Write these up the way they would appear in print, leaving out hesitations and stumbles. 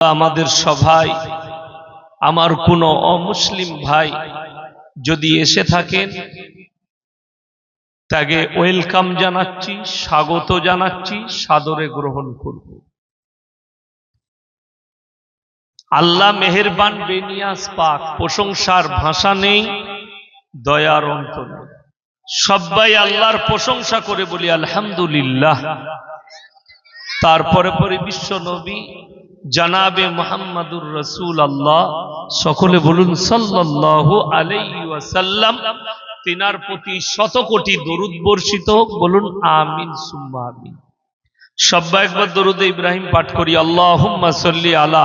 আমাদের সভায় আমার কোনো অমুসলিম ভাই যদি এসে থাকেন তাকে ওয়েলকাম জানাচ্ছি, স্বাগত জানাচ্ছি, সাদরে গ্রহণ করব। আল্লাহ মেহেরবান, বেনিয়াজ, পাক, প্রশংসার ভাষা নেই, দয়ার অন্ত নেই। সবাই আল্লাহর প্রশংসা করে বলি আলহামদুলিল্লাহ। তারপরে পরে বিশ্ব নবী জানাবে মুহাম্মাদুর রাসূলুল্লাহ, সকলে বলুন সাল্লাল্লাহু আলাইহি ওয়াসাল্লাম। তিনার প্রতি শত কোটি দরুদ বর্ষিত হোক, বলুন আমিন সুম্মা আমিন। সবাই একবার দরুদ ইব্রাহিম পাঠ করি। আল্লাহুম্মা সাল্লি আলা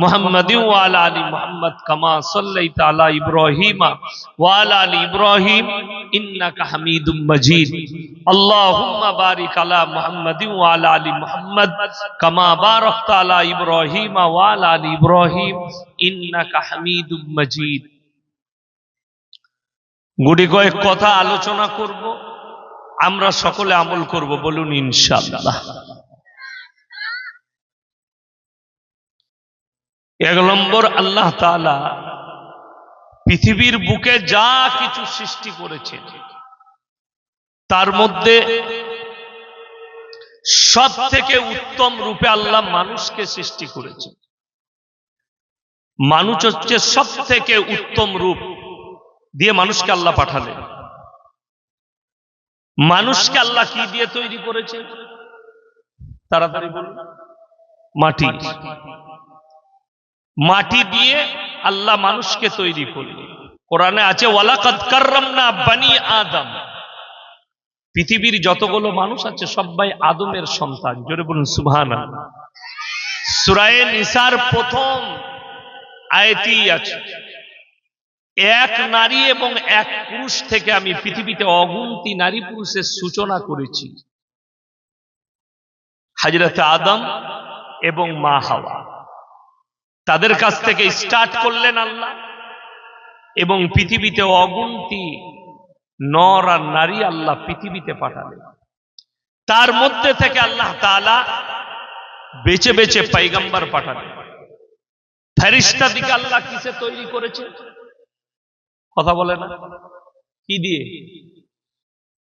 মুহাম্মাদিন ওয়া আলা আলি মুহাম্মাদ কামা সাল্লাইতা আলা ইব্রাহিম ওয়া আলা আলি ইব্রাহিম ইন্নাকা হামিদুম মাজিদ। আল্লাহুম্মা বারিক আলা মুহাম্মাদিন ওয়া আলা আলি মুহাম্মাদ কামা বারাকতা আলা ইব্রাহিম ওয়া আলা আলি ইব্রাহিম ইন্নাকা হামিদুম মাজিদ। গুটি কয়েক কথা আলোচনা করব, আমরা সকলে আমল করব, বলুন ইনশাআল্লাহ। এক নম্বর, আল্লাহ তাআলা পৃথিবীর বুকে যা কিছু সৃষ্টি করেছেন তার মধ্যে সব থেকে উত্তম রূপে আল্লাহ মানুষকে সৃষ্টি করেছেন। মানুষ হচ্ছে সব থেকে উত্তম রূপ দিয়ে মানুষকে আল্লাহ পাঠালেন। মানুষকে আল্লাহ কি দিয়ে তৈরি করেছে? তাড়াতাড়ি বলুন। মাটি। মাটি দিয়ে আল্লাহ মানুষকে তৈরি করলেন। কোরআনে আছে ওয়ালাকাদ কাররামনা বানি আদম। পৃথিবীর যতগুলো মানুষ আছে সবাই আদমের সন্তান। জোরে বলুন সুবহানাল্লাহ। সূরা নিসার প্রথম আয়াতেই আছে, এক নারী এবং এক পুরুষ থেকে আমি পৃথিবীতে অগুন্তি নারী পুরুষের সূচনা করেছি। হযরত আদম এবং মা হাওয়া, তাদের কাছ থেকে স্টার্ট করলেন আল্লাহ, এবং পৃথিবীতে অগুন্তি নর আর নারী আল্লাহ পৃথিবীতে পাঠালেন। তার মধ্যে থেকে আল্লাহ তাআলা বেছে বেছে পয়গম্বর পাঠালেন। ফেরেশতা দিকে আল্লাহ কিসে তৈরি করেছে? কথা বলে না, কি দিয়ে?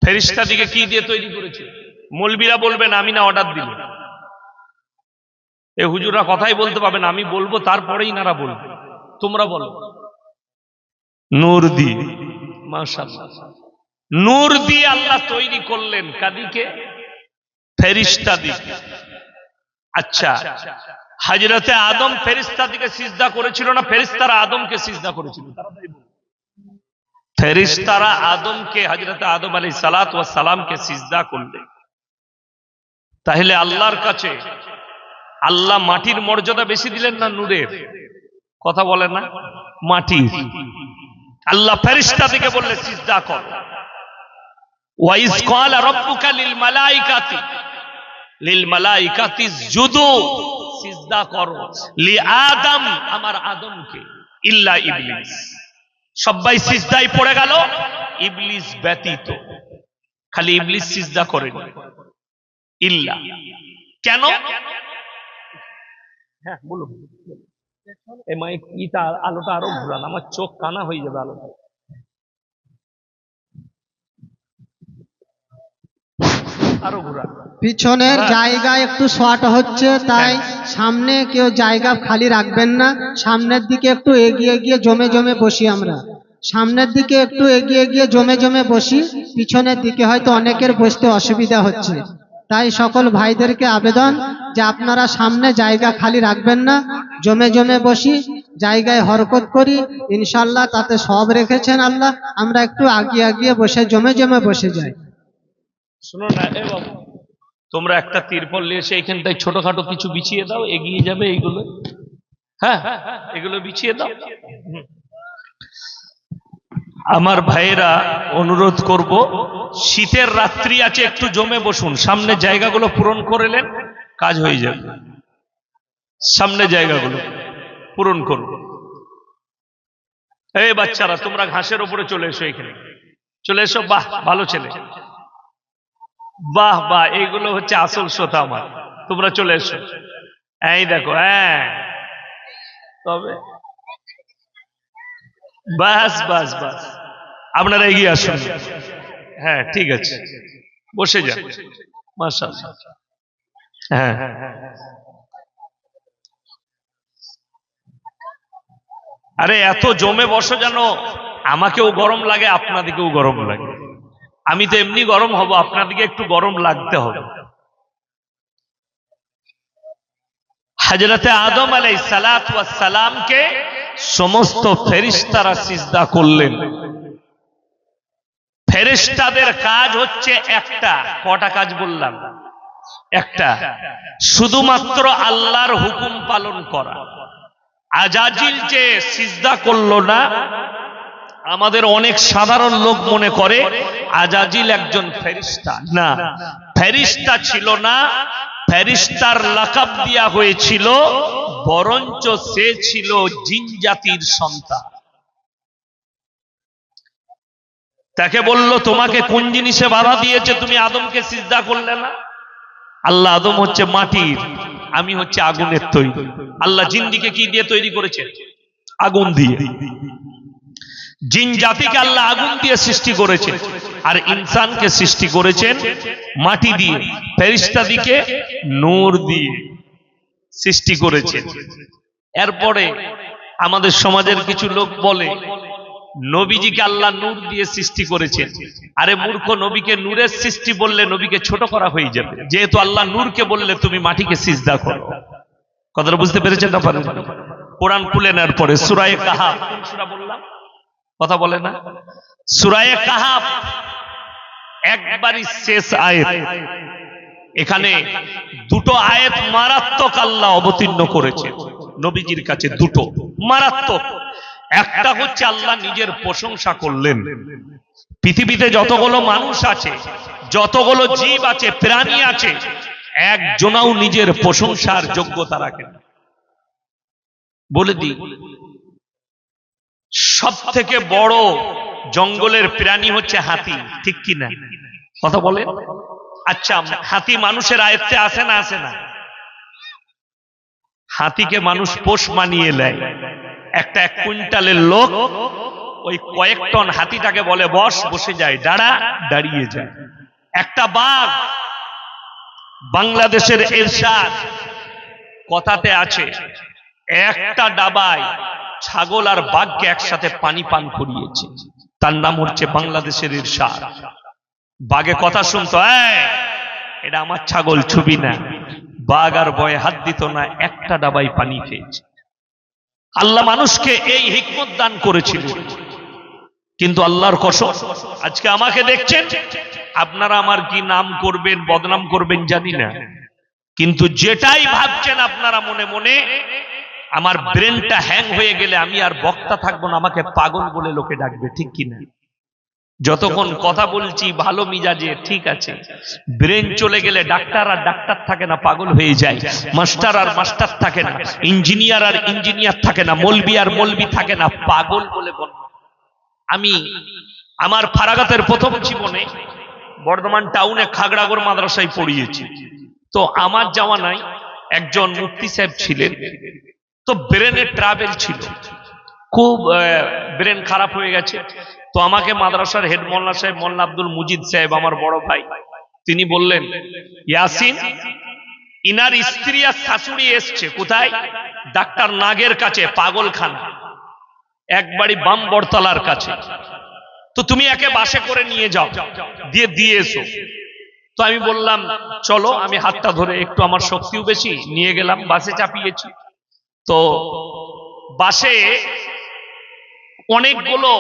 ফেরেশতা দিকে কি দিয়ে তৈরি করেছে? মৌলবীরা বলবেন আমি না অর্ডার দিল, এ হুজুররা কথাই বলতে পারবেন, আমি বলবো তারপরেই নারা বলবে। তোমরা বলো। নূর দিয়ে। মাশাআল্লাহ, নূর দিয়ে আল্লাহ তৈরি করলেন কাদিকে? ফেরেশতা দিকে। আচ্ছা, হযরতে আদম ফেরেশতা দিকে সিজদা করেছিল না ফেরেশতারা আদমকে সিজদা করেছিল? ফেরেশতারা আদমকে, হযরতে আদম আলাইহিস সালাতু ওয়াস সালামকে সিজদা করলেন। তাহলে আল্লাহর কাছে আল্লাহ মাটির মর্যাদা বেশি দিলেন না নূরের? কথা বলে না, মাটি। আল্লাহ ফেরেশতা দিকে বললেন সিজদা কর। ওয়া ইজ ক্বালা রাব্বুকা লিল মালাইকাতি ইসজুদু, সিজদা করো, লি আদম, আমার আদমকে, ইল্লা ইবলিস। সবাই সিজদায় পড়ে গেল, ইবলিস ব্যতীত। খালি ইবলিস সিজদা করেনি। ইল্লা কেন? হ্যাঁ বলুন। এই মাইক ইটা আলোটা আরো ঘুরান, আমার চোখ কানা হয়ে যাবে আলোটা। আরো ঘুরান। পিছনের জায়গা একটু শর্ট হচ্ছে, তাই সামনে কেউ জায়গা খালি রাখবেন না। সামনের দিকে একটু এগিয়ে গিয়ে জমে জমে বসি আমরা। সামনের দিকে একটু এগিয়ে গিয়ে জমে জমে বসি। পিছনের দিকে হয়তো অনেকের বসতে অসুবিধা হচ্ছে, তাই সকল ভাইদেরকে আবেদন যে আপনারা সামনে জায়গা খালি রাখবেন না, জমে জমে বসি, জায়গায় হরকত করি, ইনশাআল্লাহ তাতে সব রেখেছেন আল্লাহ। আমরা একটু আগিয়ে আগিয়ে বসে জমে জমে বসে যাই। শুনো না, এ বাবু, তোমরা একটা তিরপল নিয়ে এসে এইখানটায় ছোটখাটো কিছু বিছিয়ে দাও, এগিয়ে যাবে এইগুলো। হ্যাঁ, এগুলো বিছিয়ে দাও। আমার ভাইয়েরা, অনুরোধ করব, শীতের রাত্রি আছে, একটু জমে বসুন। সামনে জায়গাগুলো পূরণ করলেন, কাজ হয়ে যাবে। সামনে জায়গাগুলো পূরণ করব। এই বাচ্চারা, তোমরা ঘাসের উপরে চলে এসো, এখানে চলে এসো। বাহ, ভালো ছেলে, বাহ বাহ, এইগুলো হচ্ছে আসল শ্রোতা আমার। তোমরা চলে এসো। এই দেখো, হ্যাঁ তবে বাস বাস বাস, আপনারা এগিয়ে আসুন। হ্যাঁ ঠিক আছে, বসে যান। মাশাআল্লাহ। হ্যাঁ, আরে এত জমে বসো যেন আমাকেও গরম লাগে, আপনাদেরকেও গরম লাগে। আমি তো এমনি গরম হব, আপনাদেরকে একটু গরম লাগতে হবে। হযরতে আদম আলাইহিসসালাতু ওয়াস সালামকে সমস্ত ফেরেশতারা সিজদা করলেন। ফেরেশতাদের কাজ হচ্ছে একটা, কটা কাজ বললাম? একটা, শুধুমাত্র আল্লাহর হুকুম পালন করা। আজাজিল যে সিজদা করলো না, আমাদের অনেক সাধারণ লোক মনে করে আজাজিল একজন ফেরেশতা। না, ফেরেশতা ছিল না, ফেরেশতার লাকাব দেয়া হয়েছিল, বরঞ্চ সে ছিল জিন জাতির সন্তান। তাকে বলল, তোমাকে কোন জিনিসে বাধা দিয়েছে তুমি আদমকে সিজদা করলে না? আল্লাহ, আদম হচ্ছে মাটির, আমি হচ্ছে আগুনের তৈরি। আল্লাহ জিন্দিকে কি দিয়ে তৈরি করেছেন? আগুন দিয়ে। জিন জাতিকে আল্লাহ আগুন দিয়ে সৃষ্টি করেছেন, আর ইনসানকে সৃষ্টি করেছেন মাটি দিয়ে। ফেরেশতাদিকে নূর দিয়ে সৃষ্টি করেছেন। এরপরে আমাদের সমাজের কিছু লোক বলে নবীজিকে আল্লাহ নূর দিয়ে সৃষ্টি করেছেন। আরে মূর্খ, নবীকে নূরের সৃষ্টি বললে নবীকে ছোট করা হয়ে যাবে। যেহেতু আল্লাহ নূরকে বললে তুমি মাটিকে সিজদা করো। কথাটা বুঝতে পেরেছেন না? পারেন? কোরআন খুলে নেওয়ার পরে সূরা কাহাফ, কোন সূরা বললাম? কথা বলে না? সূরা কাহাফ একবারই শেষ আয়াত। এখানে দুটো আয়াত মারাত্মক আল্লাহ অবতীর্ণ করেছে নবীজির কাছে, দুটো মারাত্মক। একটা হচ্ছে আল্লাহ নিজের প্রশংসা করলেন। পৃথিবীতে যতগুলো মানুষ আছে, যতগুলো জীব আছে, প্রাণী আছে, একজনাও নিজের প্রশংসার যোগ্যতা রাখে না। বলে দিই, সব থেকে বড় জঙ্গলের প্রাণী হচ্ছে হাতি, ঠিক কি না? কথা বলে। আচ্ছা, হাতি মানুষের আয়ত্তে আসে না? আসে না? হাতিকে মানুষ পোষ মানিয়ে নেয়। একটা 1 কুইন্টালের লোক ওই কয়েক টন হাতিটাকে বলে বস, বসে যায়, দাঁড়া, দাঁড়িয়ে যায়। একটা বাঘ, বাংলাদেশের এরশাদ কথাতে আছে, একটা ডাবায় ছাগল আর বাঘকে একসাথে পানি পান করিয়েছে। তার নাম হচ্ছে বাংলাদেশের ইরশাদ। বাঘে কথা শুনতো, এটা আমার ছাগল, ছবি না। বাঘ আর ভয়ে হাত দিত না, একটা ডাবায় পানি খেয়েছে। আল্লাহ মানুষকে এই হিকমত দান করেছিল। কিন্তু আল্লাহর কসম, আজকে আমাকে দেখছেন, আপনারা আমার কি নাম করবেন, বদনাম করবেন জানি না, কিন্তু যেটাই ভাবছেন আপনারা মনে মনে, আমার ব্রেনটা হ্যাং হয়ে গেলে আমি আর বক্তা থাকবো না, আমাকে পাগল বলে লোকে ডাকবে, ঠিক কিনা? যতক্ষণ কথা বলছি ভালো মিজাজে, ঠিক আছে, ব্রেন চলে গেলে ডাক্তার আর ডাক্তার থাকে না, পাগল হয়ে যায়। মাস্টার আর মাস্টার থাকে না, ইঞ্জিনিয়ার আর ইঞ্জিনিয়ার থাকে না, মৌলবি আর মৌলবি থাকে না, পাগল বলে বল। আমি আমার ফারাগাতের প্রথম জীবনে বর্ধমান টাউনে খাগড়াগড় মাদ্রাসায় পড়িয়েছি। তো আমার জামানায় একজন মুফতি সাহেব ছিলেন, তো ব্রেনের ট্রাভেল ছিল, খুব ব্রেন খারাপ হয়ে গেছে। তো আমাকে মাদ্রাসার হেড মোল্লা সাহেব, মোল্লা আব্দুল মুজিদ সাহেব, আমার বড় ভাই, তিনি বললেন, ইয়াসিন, ইনার স্ত্রী আর শাশুড়ি এসছে কোথায়? ডাক্তার নাগের কাছে, পাগলখানা, একবারই বাম বড়তলার কাছে। তো তুমি একে বাসে করে নিয়ে যাও, দিয়ে এসো। তো আমি বললাম চলো, আমি হাতটা ধরে, একটু আমার শক্তিও বেশি, নিয়ে গেলাম, বাসে চাপিয়েছি। তো বাসে অনেকগুলো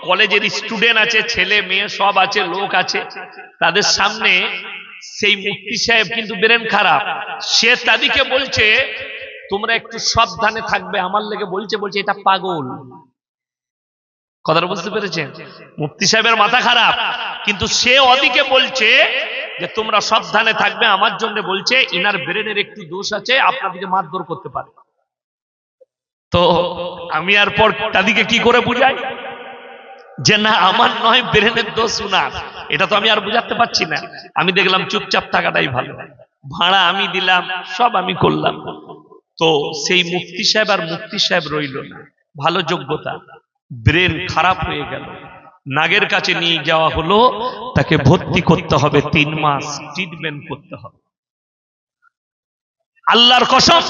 কলেজের স্টুডেন্ট আছে, ছেলে মেয়ে সব আছে, লোক আছে। তাদের সামনে সেই মুফতি সাহেব কিন্তু ব্রেন খারাপ, সে তাদেরকে বলছে তোমরা একটু সাবধানে থাকবে, আমার লেগে বলছে এটা পাগল। কথাটা বুঝতে পেরেছেন? মুফতি সাহেবের মাথা খারাপ, কিন্তু সে ওদিকে বলছে যে তোমরা সাবধানে থাকবে, আমার জন্য বলছে, ইনার ব্রেনের একটু দোষ আছে, আপনাদেরকে মারধর করতে পারে। তো আমি আর পর তাদেরকে কি করে বুঝাই যে না, আমার নয়, ব্রেনের দোষ উনার, এটা তো আমি আর বুঝাতে পারছি না। আমি দেখলাম চুপচাপ থাকাটাই ভালো, ভাড়া আমি দিলাম, সব আমি করলাম। তো সেই মুফতি সাহেব আর মুফতি সাহেব রইল না, ভালো যোগ্যতা, ব্রেন খারাপ হয়ে গেল। নাগের কাছে নিয়ে যাওয়া হলো, তাকে ভর্তি করতে হবে, 3 মাস ট্রিটমেন্ট করতে হবে। আল্লাহর কসম,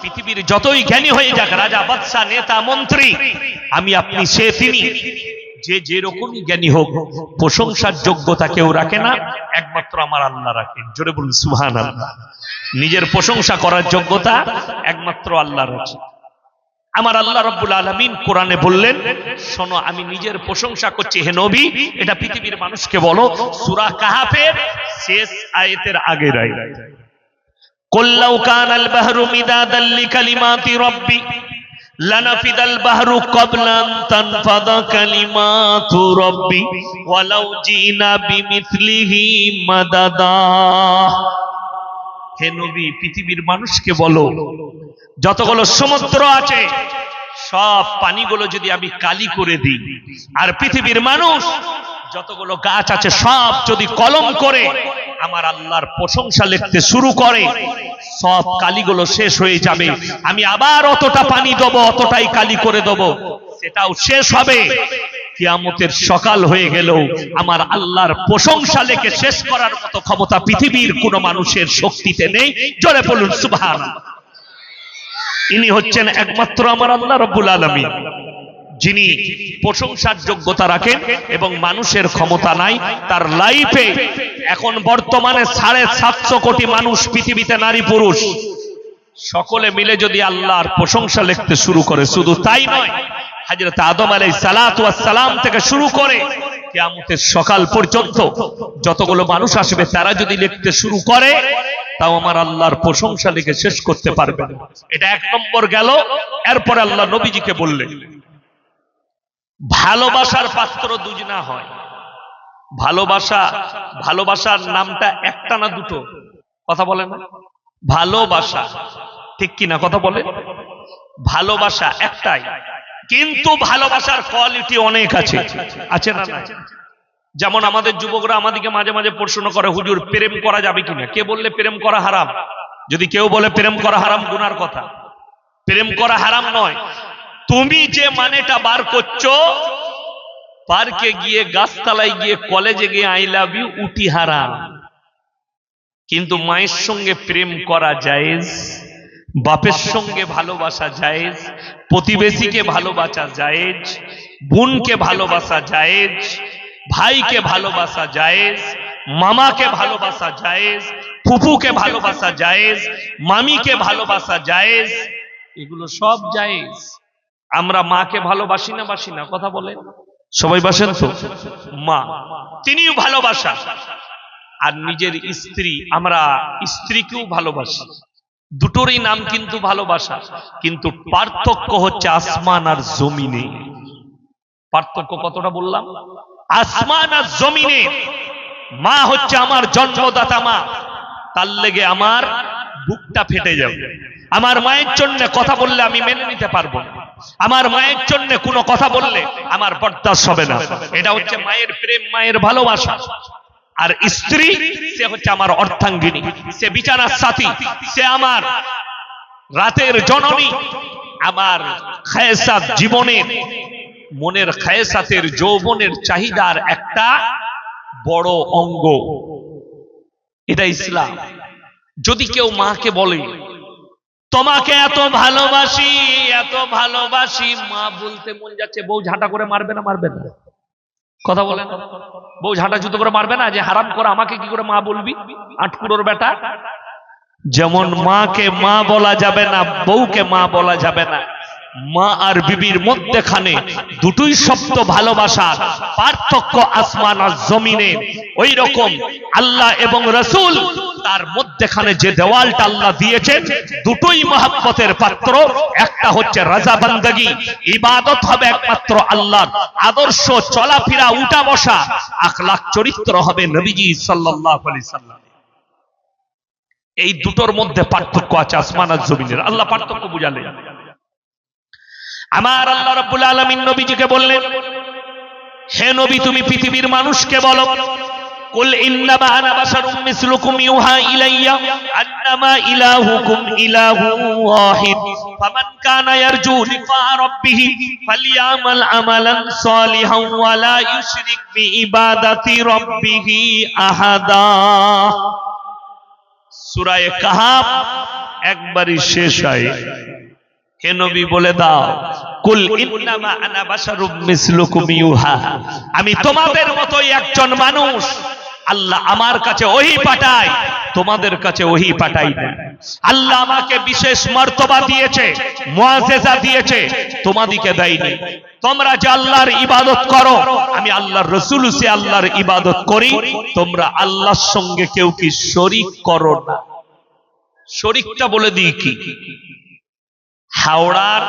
পৃথিবীর যতই জ্ঞানী হয়ে যাক, রাজা বাদশা নেতা মন্ত্রী, আমি আপনি সে তিনি, যে যেরকমই জ্ঞানী হোক, প্রশংসার যোগ্যতা কেউ রাখে না, একমাত্র আমার আল্লাহ রাখেন। জোরে বলুন সুবহানাল্লাহ। নিজের প্রশংসা করার যোগ্যতা একমাত্র আল্লাহ রাখে। আমার আল্লাহ রাব্বুল আলামিন কোরআনে বললেন, শোনো আমি নিজের প্রশংসা করছি হে নবী, এটা পৃথিবীর মানুষকে বলো। সূরা কাহাফের শেষ আয়াতের আগের আয়াত, কুল লাউ কানাল বাহরু মিদাদাল লিকালিমাতি রাব্বি লানাফিদাল বাহরু ক্বাবলা আন তানফাদা কালিমাতু রাব্বি ওয়ালাউ জিনা বিমিথলিহি মাদাদা। হে নবী, পৃথিবীর মানুষকে বলো, যতগুলো সমুদ্র আছে সব পানিগুলো যদি আমি কালি করে দিই, আর পৃথিবীর মানুষ যতগুলো গাছ আছে সব যদি কলম করে আমার আল্লাহর প্রশংসা লিখতে শুরু করে, সব কালিগুলো শেষ হয়ে যাবে। আমি আবার অতটা পানি দেবো, অতটাই কালি করে দেবো, সেটাও শেষ হবে। কিয়ামতের সকাল হয়ে গেল, আমার আল্লাহর প্রশংসা লিখে শেষ করার মতো ক্ষমতা পৃথিবীর কোন মানুষের শক্তিতে নেই। জোরে বলুন সুবহানাল্লাহ। ইনি হচ্ছেন একমাত্র আমার আল্লাহ রাব্বুল আলামিন, যিনি প্রশংসার যোগ্যতা রাখেন এবং মানুষের ক্ষমতা নাই। তার লাইফে এখন বর্তমানে 750 কোটি মানুষ পৃথিবীতে, নারী পুরুষ সকলে মিলে যদি আল্লাহর প্রশংসা লিখতে শুরু করে, শুধু তাই নয়, হযরত আদম আলাইহিস সালাতু ওয়াস সালাম থেকে শুরু করে কিয়ামতের সকাল পর্যন্ত যতগুলো মানুষ আসবে, তারা যদি লিখতে শুরু করে, তাও আমার আল্লাহর প্রশংসা লিখে শেষ করতে পারবে না। এটা 1 নম্বর গেল। এরপরে আল্লাহ নবীজিকে বললেন, ভালোবাসার পাত্র দুজনা হয়। ভালোবাসার নামটা একটা না দুটো? কথা বলে না? ভালোবাসা, ঠিক কিনা কথা বলে? ভালোবাসা একটাই, কিন্তু ভালোবাসার কোয়ালিটি অনেক আছে, আছে না? যেমন আমাদের যুবকরা আমাদেরকে মাঝে মাঝে প্রশ্ন করে, হুজুর প্রেম করা যাবে কিনা? কে বললে প্রেম করা হারাম? যদি কেউ বলে প্রেম করা হারাম, গুনার কথা। প্রেম করা হারাম নয়, তুমি যে মানেটা বার করছো, পার্কে গিয়ে, গাছতলায় গিয়ে, কলেজে গিয়ে আই লাভ ইউ উটি হারাম। কিন্তু মায়ের সঙ্গে প্রেম করা জায়েজ, বাপের সঙ্গে ভালোবাসা জায়েজ, প্রতিবেশীকে ভালোবাসা জায়েজ, বোনকে ভালোবাসা জায়েজ, ভাইকে ভালোবাসা জায়েজ, মামাকে ভালোবাসা জায়েজ, ফুফুকে ভালোবাসা জায়েজ, মামিকে ভালোবাসা জায়েজ, এগুলো সব জায়েজ। আমরা মাকে ভালোবাসি না? বাসি না? কথা বলেন, সবাই বাসেন তো? মা, তিনিও ভালোবাসা। আর নিজের স্ত্রী, আমরা স্ত্রীকেও ভালোবাসি। দুটোরই নাম কিন্তু ভালোবাসা, কিন্তু পার্থক্য হচ্ছে আসমান আর জমিনে। পার্থক্য কতটা বললাম? আসমান আর জমিনে। মা হচ্ছে আমার জন্মদাতা মা, তার লেগে আমার বুকটা ফেটে যাবে। আমার মায়ের জন্য কথা বললে আমি মেনে নিতে পারবো না, আমার মায়ের জন্য কোনো কথা বললে আমার বরদাস্ত হবে না। এটা হচ্ছে মায়ের প্রেম, মায়ের ভালোবাসা। আর স্ত্রী, সে হচ্ছে আমার অর্ধাঙ্গিনী, সে বিছানার সাথী, সে আমার রাতের জননী, আমার খায়সাত জীবনের, মনের খায়সাতের, যৌবনের চাহিদার একটা বড় অঙ্গ। এটা ইসলাম। যদি কেউ মাকে বলে তোমাকে এত ভালোবাসি, এত ভালোবাসি, মা বলতে মন যাচ্ছে, বউ ঝাঁটা করে মারবে না? মারবে না? কথা বলেন, বউ ঝাঁটা জুতো করে মারবে না? যে হারাম করে আমাকে কি করে মা বলবি, আটকুড়োর বেটা। যেমন মাকে মা বলা যাবে না, বউকে মা বলা যাবে না, মা আর বিবির মধ্যখানে দুটোই শব্দ ভালোবাসার পার্থক্য আসমান আর জমিনে। ওই রকম আল্লাহ এবং রাসূল, তার মধ্যখানে যে দেওয়ালটা আল্লাহ দিয়েছেন, দুটোই মহব্বতের পাত্র। একটা হচ্ছে রাজা বান্দাগি, ইবাদত হবে একমাত্র আল্লাহর, আদর্শ চলাফেরা, উঠা বসা, আখলাক চরিত্র হবে নবীজি সাল্লাল্লাহু আলাইহি সাল্লাম। এই দুটোর মধ্যে পার্থক্য আছে আসমান আর জমিনের। আল্লাহ পার্থক্য বুঝালেন। আমার আল্লাহ রাব্বুল আলামিন নবীজিকে বললেন, হে নবী, তুমি পৃথিবীর মানুষকে বলো কুল ইন্নামা আনা বাশারুম মিসলুকুম ইউহা ইলাইয়া আন্নামা ইলাহুকুম ইলাহুন ওয়াহিদ ফামান কানা ইয়ারজু লিকা রাব্বিহি ফালইয়ামাল আমালান সালিহান ওয়া লা ইউশরিক বিইবাদাতি রাব্বিহি আহাদা। সূরা কাহফ একবারই শেষ আয়াত। হে নবী বলে দাও, কুল ইন্নামা আনা বাশারুম মিসলুকুম ইউহা, আমি তোমাদের মতোই একজন মানুষ। আল্লাহ আমার কাছে ওহী পাঠায়, তোমাদের কাছে ওহী পাঠাই না। আল্লাহ আমাকে বিশেষ মর্তবা দিয়েছে, মুআজিজা দিয়েছে, তোমাদিকে দেয়নি। তোমরা যে আল্লাহর ইবাদত করো, আমি আল্লাহর রাসূল সে আল্লাহর ইবাদত করি, তোমরা আল্লাহর সঙ্গে কেউ কি শরীক করো না। শরীকটা বলে দিই কি, হাওড়ার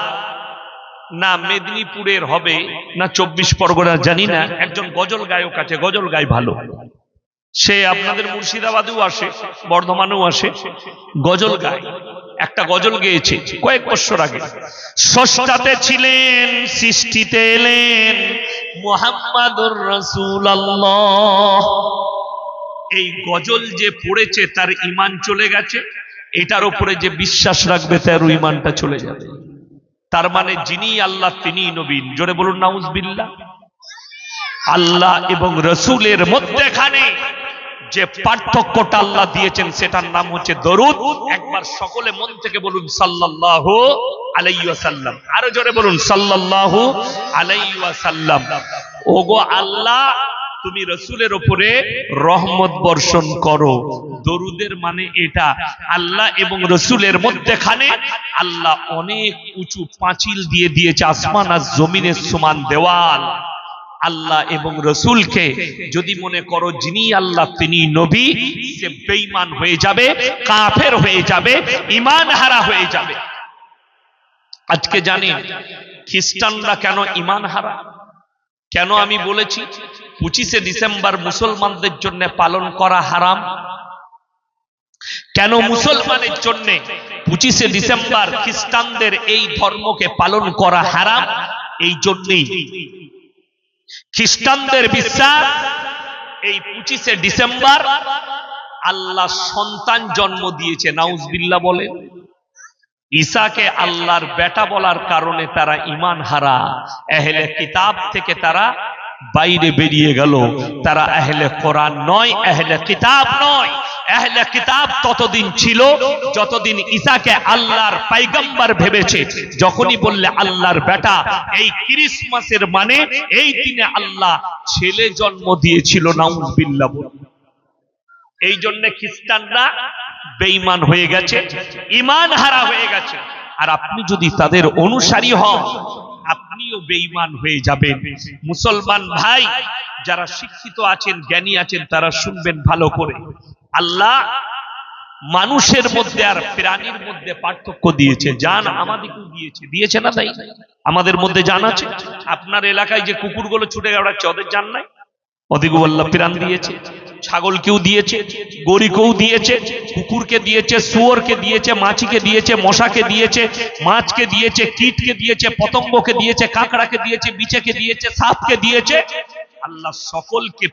না মেদিনীপুরের হবে না 24 পরগনা জানি না, একজন গজল গায়ক আছে, গজল গায় ভালো। সে আপনাদের মুর্শিদাবাদেও আসে, বর্ধমানেও আসে, গজল গায়। একটা গজল গেয়েছে কয়েক বছর আগে, ষষ্ঠাতে ছিলেন সৃষ্টিতে এলেন মুহাম্মাদুর রাসূলুল্লাহ। এই গজল যে পড়েছে তার ঈমান চলে গেছে, এটার উপরে যে বিশ্বাস রাখবে তার ঈমানটা চলে যাবে। তার মানে যিনি আল্লাহ তিনি নবী। জোরে বলুন নাউজুবিল্লাহ। আল্লাহ এবং রাসূলের মধ্যখানে যে পার্থক্যটা আল্লাহ দিয়েছেন সেটার নাম হচ্ছে দরুদ। একবার সকলে মন থেকে বলুন সাল্লাল্লাহু আলাইহি ওয়াসাল্লাম। আরো জোরে বলুন সাল্লাল্লাহু আলাইহি ওয়াসাল্লাম। ওগো আল্লাহ, তুমি রাসূলের উপরে রহমত বর্ষণ করো। দরুদের মানে এটা, আল্লাহ এবং রাসূলের মধ্যখানে আল্লাহ অনেক উঁচু পাঁচিল দিয়ে দিয়েছে, আসমান আর জমিনের সমান দেওয়াল। আল্লাহ এবং রাসূলকে যদি মনে করো যিনি আল্লাহ তিনি নবী, সে বেঈমান হয়ে যাবে, কাফের হয়ে যাবে, ঈমান হারা হয়ে যাবে। আজকে জানেন খ্রিস্টানরা কেন ঈমান হারা? কেন আমি বলেছি 25শে ডিসেম্বর মুসলমানদের জন্য পালন করা হারাম? কেন মুসলমানের জন্য 25শে ডিসেম্বর খ্রিস্টানদের এই ধর্মকে পালন করা হারাম? এই জন্যই খ্রিস্টানদের বিশ্বাস এই 25শে ডিসেম্বর আল্লাহ সন্তান জন্ম দিয়েছে। নাউজুবিল্লাহ বলে। ঈসাকে আল্লাহর বেটা বলার কারণে তারা ঈমান হারা, আহলে কিতাব থেকে তারা বাইরে বেরিয়ে গেল। তারা আহলে কোরআন নয়, আহলে কিতাব নয়। আহলে কিতাব ততদিন ছিল যতদিন ঈসাকে আল্লাহর পয়গম্বর ভেবেছে। যখনই বললে আল্লাহর বেটা, এই ক্রিসমাসের মানে এই দিনে আল্লাহ ছেলে জন্ম দিয়েছিল। নাউজুবিল্লাহ। এই জন্য খ্রিস্টানরা বেঈমান হয়ে গেছে, ঈমান হারা হয়ে গেছে। আর আপনি যদি তাদের অনুসারী হন, আপনিও বেঈমান হয়ে যাবেন। মুসলমান ভাই যারা শিক্ষিত আছেন, জ্ঞানী আছেন, তারা শুনবেন ভালো করে। আল্লাহ মানুষের মধ্যে আর প্রাণীর মধ্যে পার্থক্য দিয়েছে। জান আমাদেরকেও দিয়েছে, দিয়েছে না? তাই আমাদের মধ্যে জান আছে। আপনার এলাকায় যে কুকুরগুলো ছুটে বেড়াচ্ছে, ওদের জান নাই? ওদিকেও আল্লাহ প্রাণ দিয়েছে। ছাগলকেও দিয়েছে, গরুকেও দিয়েছে, কুকুরকে দিয়েছে, শুয়োরকে দিয়েছে, মাছিকে দিয়েছে, মশাকে দিয়েছে, মাছকে দিয়েছে, কীটকে দিয়েছে, পতঙ্গকে দিয়েছে, কাঁকড়াকে দিয়েছে, বিছেকে দিয়েছে, সাপকে দিয়েছে। আল্লাহ সকলকে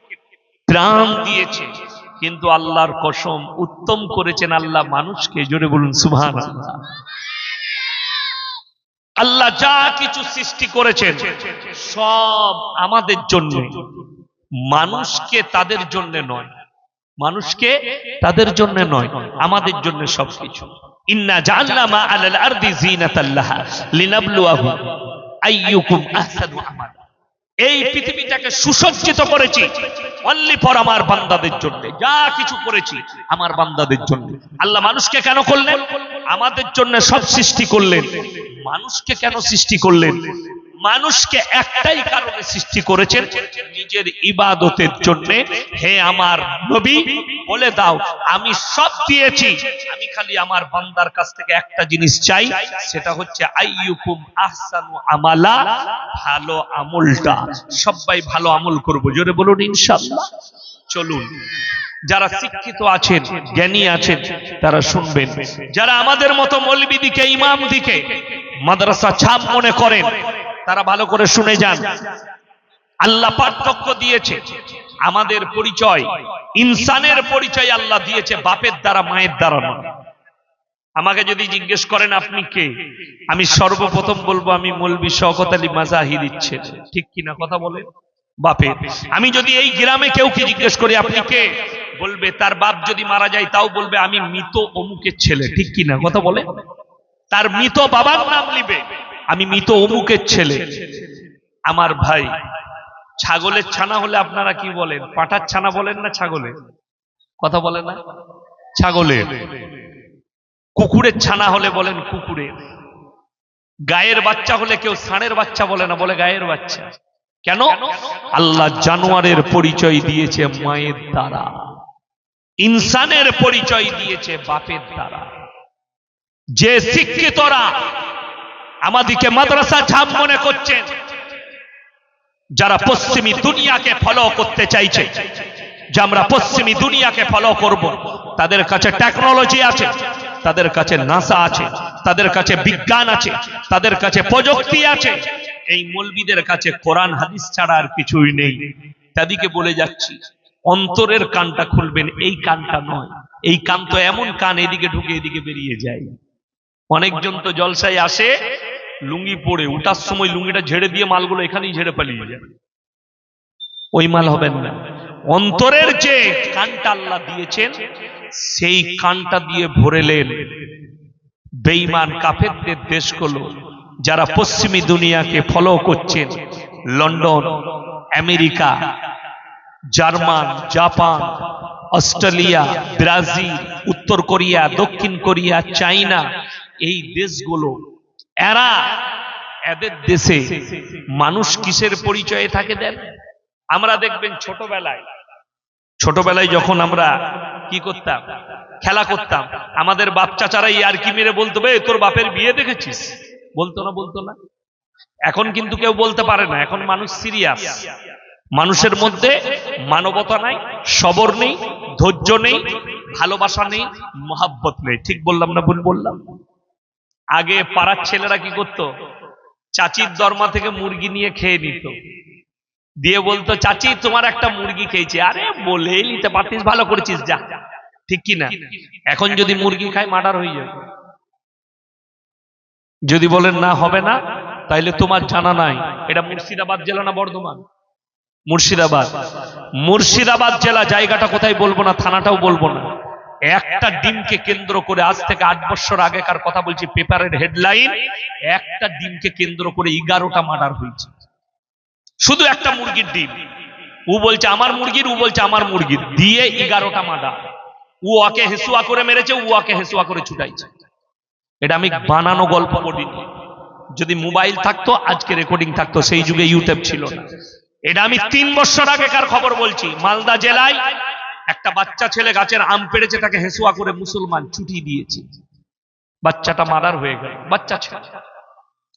প্রাণ দিয়েছে, কিন্তু আল্লাহর কসম উত্তম করেছেন আল্লাহ মানুষকে। জোরে বলুন সুবহানাল্লাহ। আল্লাহ যা কিছু সৃষ্টি করেছেন সব আমাদের জন্য, মানুষকে তাদের জন্য নয়, মানুষকে তাদের জন্য নয়, আমাদের জন্য সবকিছু। ইন্না জাআলনা মা আলাল আরদি যিনাতাল লাহা লিনাবলুয়াহুম আইয়ুকুম আহসানু আমালা। এই পৃথিবীটাকে সুসজ্জিত করেছি অনলি ফর আমার বান্দাদের জন্য। যা কিছু করেছি আমার বান্দাদের জন্য। আল্লাহ মানুষকে কেন করলেন? আমাদের জন্য সব সৃষ্টি করলেন। মানুষকে কেন সৃষ্টি করলেন? মানুষকে একটাই কারণে সৃষ্টি করেছেন, নিজের ইবাদতের জন্য। হে আমার নবী বলে দাও, আমি সব দিয়েছি, আমি খালি আমার বান্দার কাছ থেকে একটা জিনিস চাই, সেটা হচ্ছে আইয়ুকুম আহসানু আমালা, ভালো আমলটা। সবাই ভালো আমল করব। জোরে বলুন ইনশাআল্লাহ। চলুন, যারা শিক্ষিত আছেন, জ্ঞানী আছেন, তারা শুনবেন। যারা আমাদের মতো মৌলবী দিকে, ইমাম দিকে মাদ্রাসা ছাপ মনে করেন, তারা ভালো করে শুনে যান। আল্লাহ পার্থক্য দিয়েছে। আমাদের পরিচয়, ইনসানের পরিচয় আল্লাহ দিয়েছে বাপের দ্বারা, মায়ের দ্বারা নয়। আমাকে যদি জিজ্ঞেস করেন আপনি কে, আমি সর্বপ্রথম বলবো আমি মৌলভী শওকত আলী মাজাহিরির ছেলে, ঠিক কিনা কথা বলে বাপের। আমি যদি এই গ্রামে কেউ কি জিজ্ঞেস করি আপনি কে, বলবে তার বাপ যদি মারা যায় তাও বলবে আমি মৃত অমুকের ছেলে, ঠিক কিনা কথা বলে। তার মৃত বাবার নাম নিবে, আমি মৃত অমুকের ছেলে। আমার ভাই, ছাগলের ছানা হলে আপনারা কি বলেন? পাঁঠার ছানা বলেন না ছাগলের? কথা বলে না? ছাগলের। কুকুরের ছানা হলে বলেন কুকুরের। গায়ের বাচ্চা হলে কেউ ষাঁড়ের বাচ্চা বলে না, বলে গায়ের বাচ্চা। কেন? আল্লাহ জানোয়ারের পরিচয় দিয়েছে মায়ের দ্বারা, ইনসানের পরিচয় দিয়েছে বাপের দ্বারা। যে শিক্ষিতরা আমাদেরকে মাদ্রাসা ছাপ মনে করছেন, যারা পশ্চিমী দুনিয়াকে ফলো করতে চাইছে যে আমরা পশ্চিমী দুনিয়াকে ফলো করব, তাদের কাছে টেকনোলজি আছে, তাদের কাছে নাসা আছে, তাদের কাছে বিজ্ঞান আছে, তাদের কাছে প্রযুক্তি আছে। এই মৌলবীদের কাছে কোরআন হাদিস ছাড়া আর কিছুই নেই। তাদেরকে বলে যাচ্ছি অন্তরের কানটা খুলবেন, এই কানটা নয়। এই কান তো এমন কান, এদিকে ঢুকে এদিকে বেরিয়ে যায়। অনেকজন তো জলসায় আসে লুঙ্গি পরে, উঠার সময় লুঙ্গিটা ঝেড়ে দিয়ে মালগুলো এখানেই ঝেড়ে পালিয়ে যায়। ওই মাল হবেন না। অন্তরের যে কানটা আল্লাহ দিয়েছেন, সেই কানটা দিয়ে ভরেলেন বেঈমান কাফেরদের দেশগুলো, যারা পশ্চিমী দুনিয়াকে ফলো করছেন। London, America, German, Japan, Australia, Brazil, উত্তর কোরিয়া, দক্ষিণ কোরিয়া, চাইনা, এই দেশগুলো, এদের দেশে মানুষ কিসের পরিচয়ে থাকে দেন? আমরা দেখবেন ছোটবেলায় যখন আমরা কি করতাম, খেলা করতাম, আমাদের বাপ চাচারা ইয়ারকি মেরে বলতো, বে তোর বাপের বিয়ে দেখেছিস? বলতো না? বলতো না? এখন কিন্তু কেউ বলতে পারে না। এখন মানুষ সিরিয়াস, মানুষের মধ্যে মানবতা নাই, সবর নেই, ধৈর্য নেই, ভালোবাসা নেই, মহাব্বত নেই। ঠিক বললাম না ভুল বললাম? আগে পাড়ার ছেলেরা কি করতো, চাচির দরমা থেকে মুরগি নিয়ে খেয়ে নিত, দিয়ে বলতো চাচি তোমার একটা মুরগি খেয়েছে। আরে বলে নিতে পারতিস, ভালো করেছিস, যা। ঠিক কি না? এখন যদি মুরগি খায় মার্ডার হয়ে যাবে। যদি বলেন না হবে না, তাইলে তোমার জানা নাই এটা মুর্শিদাবাদ জেলা না বর্ধমান? মুর্শিদাবাদ জেলা। জায়গাটা কোথায় বলবো না, থানাটাও বলবো না। একটা ডিমকে কেন্দ্র করে, আজ থেকে 8 বছর আগেকার কথা বলছি, পেপারের হেডলাইন, একটা ডিমকে কেন্দ্র করে 11টা মার্ডার হয়েছে। শুধু একটা মুরগির ডিম। ও বলছে আমার মুরগির, ও বলছে আমার মুরগির, দিয়ে 11টা মার্ডার। ও ওকে হেসুয়া করে মেরেছে, ও ওকে হেসুয়া করে ছুটাইছে। এটা আমি বানানো গল্প বলিনি। যদি মোবাইল থাকতো আজকে রেকর্ডিং থাকতো, সেই যুগে ইউটিউব ছিল না। এটা আমি 3 বছর আগেকার খবর বলছি। মালদা জেলায় একটা বাচ্চা ছেলে গাছের আম পেড়েছে, তাকে হেসুয়া করে মুসলমান ছুটি দিয়েছে। বাচ্চাটা মার্ডার হয়ে গেল। বাচ্চা ছেলে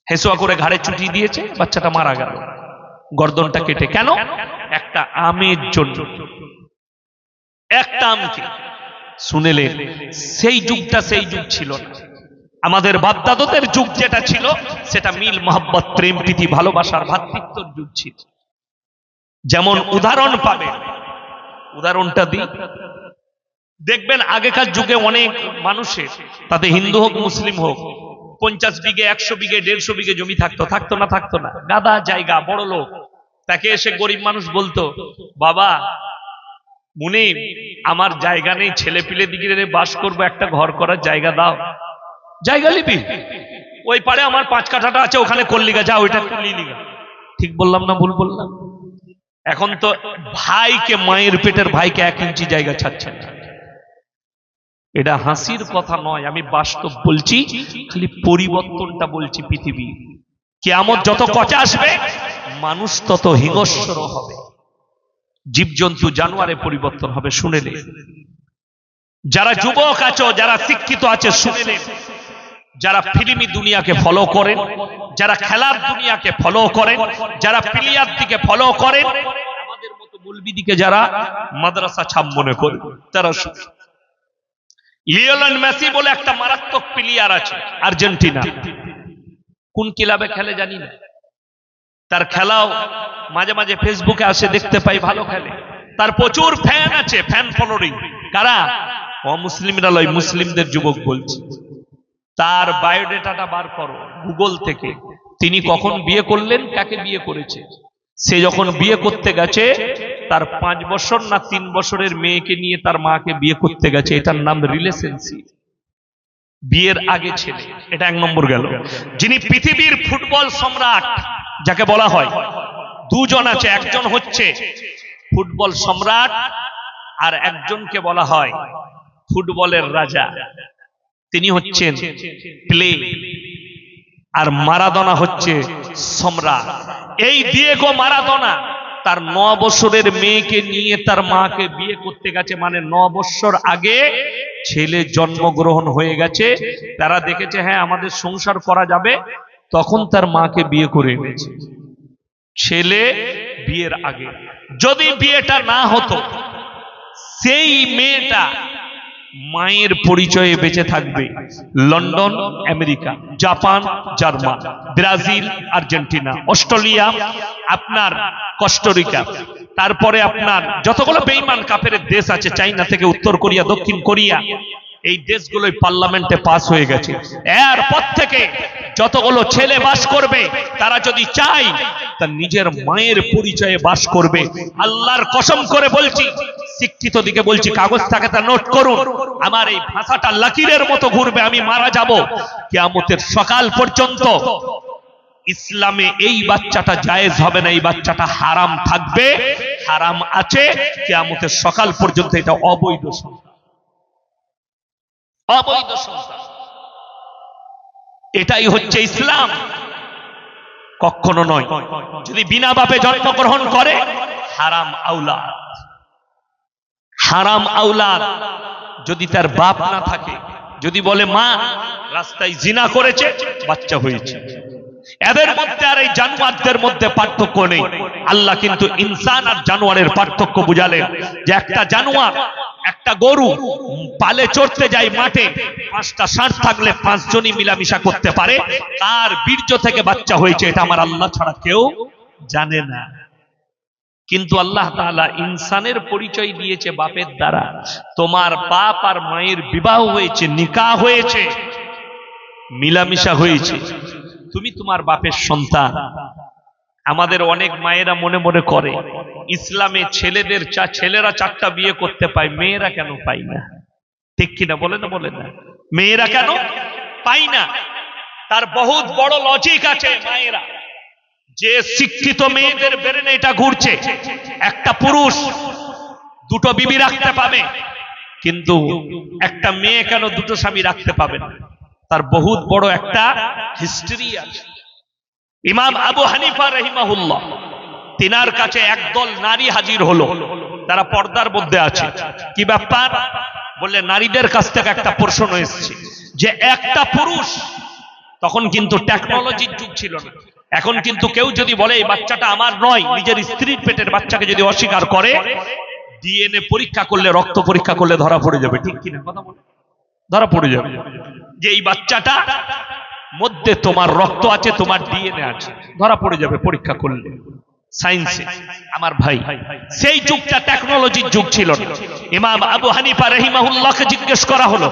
হেসুয়া করে ঘাড়ে ছুটি দিয়েছে, বাচ্চাটা মারা গেল, গর্দনটা কেটে। কেন? একটা আমের জন্য। একটা আমকে। শুনেলেন? সেই যুগটা সেই যুগ ছিল না। আমাদের বাপদাদাদের যুগ যেটা ছিল, সেটা মিল, মহব্বত, প্রেম, প্রীতি, ভালোবাসার, ভ্রাতৃত্বের যুগ ছিল। যেমন উদাহরণ পাবে, উদাহরণটা দিই। দেখবেন আগেকার যুগে অনেক মানুষের, তাতে হিন্দু হোক মুসলিম হোক, 50 বিঘে, 100 বিঘে, 150 বিঘে জমি থাকতো। থাকতো না? থাকতো না? গাদা জায়গা, বড় লোক। তাকে এসে গরিব মানুষ বলতো, বাবা মুনিম, আমার জায়গা নেই, ছেলে পিলে দিকে বাস করবো, একটা ঘর করার জায়গা দাও। জায়গা নিবি? ওই পারে আমার 5 কাঠাটা আছে, ওখানে করলিগা, যা ওইটা করলিগা। ঠিক বললাম না ভুল বললাম? এখন তো ভাইকে, মায়ের পেটের ভাইকে 1 ইঞ্চি জায়গা ছাড়ছে না। এটা হাসির কথা নয়, আমি বাস্তব বলছি, খালি পরিবর্তনটা বলছি। পৃথিবী কিয়ামত যত কচা আসবে, মানুষ তত হিংস্র হবে, জীবজন্তু জানোয়ারে পরিবর্তন হবে। শুনেলে, যারা যুবক আছো, যারা শিক্ষিত আছে, শুনেলে, যারা ফিল্মি দুনিয়াকে ফলো করেন, যারা খেলার দুনিয়াকে ফলো করেন, যারা প্লেয়ার দিকে ফলো করেন, আমাদের মতো মৌলবী দিকে যারা মাদ্রাসা ছাপ মনে করে, তারা লিওনেল মেসি বলে একটা মারাত্মক প্লেয়ার আছে আর্জেন্টিনা। কোন ক্লাবে খেলে জানি না, তার খেলাও মাঝে মাঝে ফেসবুকে আসে, দেখতে পাই ভালো খেলে। তার প্রচুর ফ্যান আছে, ফ্যান ফলোয়িং। কারা? অমুসলিমরা লয়, মুসলিমদের যুবক বলছি। তার বায়োডেটাটা বার করো গুগল থেকে, তিনি কখন বিয়ে করলেন, কাকে বিয়ে করেছে। সে যখন বিয়ে করতে গেছে তার 5 বছর না 3 বছরের মেয়েকে নিয়ে তার মাকে বিয়ে করতে গেছে। এটার নাম রিলেশনশিপ, বিয়ের আগে ছেলে। এটা 1 নম্বর গেল। যিনি পৃথিবীর ফুটবল সম্রাট যাকে বলা হয়, দুজন আছে, একজন হচ্ছে ফুটবল সম্রাট আর একজনকে বলা হয় ফুটবলের রাজা। তিনি হচ্ছেন প্লে, আর মারাদোনা হচ্ছে সম্রাট। এই দিয়েগো মারাদোনা তার 9 বছরের মেয়েকে নিয়ে তার মাকে বিয়ে করতে গেছে, মানে 9 বছর আগে ছেলে জন্মগ্রহণ হয়ে গেছে। তারা দেখেছে হ্যাঁ আমাদের সংসার করা যাবে, তখন তার মাকে বিয়ে করে এনেছে। ছেলে বিয়ের আগে। যদি বিয়েটা না হতো, সেই মেয়েটা মায়ের পরিচয়ে বেঁচে থাকবে London, America, Japan, German, Brazil, Argentina, Australia, আপনার কোস্টারিকা, তারপরে আপনার যতগুলো বেঈমান কাফেরের দেশ আছে, চাইনা থেকে উত্তর কোরিয়া, দক্ষিণ কোরিয়া, এই দেশগুলোই পার্লামেন্টে পাস হয়ে গেছে। এরপর থেকে যতগুলো ছেলে বাস করবে, তারা যদি চায় তার নিজের মায়ের পরিচয়ে বাস করবে। আল্লাহর কসম করে বলছি, শিক্ষিত দিকে বলছি, কাগজ থাকে তা নোট করুন। আমার এই ভাষাটা লাকিরের মতো ঘুরবে, আমি মারা যাব, কিয়ামতের সকাল পর্যন্ত ইসলামে এই বাচ্চাটা জায়েজ হবে না, এই বাচ্চাটা হারাম থাকবে, হারাম আছে কিয়ামতের সকাল পর্যন্ত। এটা অবৈধ সন্তান, অবৈধ সন্তান। এটাই হচ্ছে ইসলাম, কখনো নয়। যদি বিনা বাপে জন্মগ্রহণ করে, হারাম আওলাদ, হারাম আওলাদ। যদি তার বাপ না থাকে, যদি বলে মা রাস্তায় জিনা করেছে, বাচ্চা হয়েছে, এদের মধ্যে আর এই জানোয়ারদের মধ্যে পার্থক্য নেই। আল্লাহ কিন্তু ইনসান আর জানোয়ারের পার্থক্য বুঝালেন, যে একটা জানোয়ার, একটা গরু পালে চড়তে যায় মাঠে, 5টা ষাঁড় থাকলে 5 জনই মিলামিশা করতে পারে, তার বীর্য থেকে বাচ্চা হয়েছে, এটা আমার আল্লাহ ছাড়া কেউ জানে না। কিন্তু আল্লাহ তাআলা ইনসানের পরিচয় দিয়েছে বাপের দ্বারা। তোমার বাপ আর মায়ের বিবাহ হয়েছে, নিকাহ হয়েছে, মিলামিশা হয়েছে, তুমি তোমার বাপের সন্তান। আমাদের অনেক মায়েরা মনে মনে করে ইসলামে ছেলেরা 4টা বিয়ে করতে পায়, মেয়েরা কেন পায় না? ঠিক কিনা বলে না? বলে না, মেয়েরা কেন পায় না? তার বহুত বড় লজিক আছে। মায়েরা, যে শিক্ষিত মেয়েদের ব্রেনে এটা ঘুরছে, একটা পুরুষ 2টো বিবি রাখতে পাবে, কিন্তু একটা মেয়ে কেন 2টো স্বামী রাখতে পাবে না? তার বহুত বড় একটা হিস্ট্রি আছে। ইমাম আবু হানিফা রাহিমাহুল্লাহ, তিনার কাছে একদল নারী হাজির হলো, তারা পর্দার মধ্যে আছে। কি ব্যাপার? বললে নারীদের কাছ থেকে একটা প্রশ্ন এসেছে যে একটা পুরুষ, তখন কিন্তু টেকনোলজির যুগ ছিল না, এখন কিন্তু কেউ যদি বলে এই বাচ্চাটা আমার নয়, নিজের স্ত্রীর পেটের বাচ্চাকে যদি অস্বীকার করে, ডিএনএ পরীক্ষা করলে, রক্ত পরীক্ষা করলে ধরা পড়ে যাবে। ঠিক কিনা কথা বলে? ধরা পড়ে যাবে যে এই বাচ্চাটা মধ্যে তোমার রক্ত আছে, তোমার ডিএনএ আছে, ধরা পড়ে যাবে পরীক্ষা করলে সায়েন্সে। আমার ভাই, সেই যুগটা টেকনোলজির যুগ ছিল না। ইমাম আবু হানিফা রাহিমাহুল্লাহকে জিজ্ঞেস করা হলো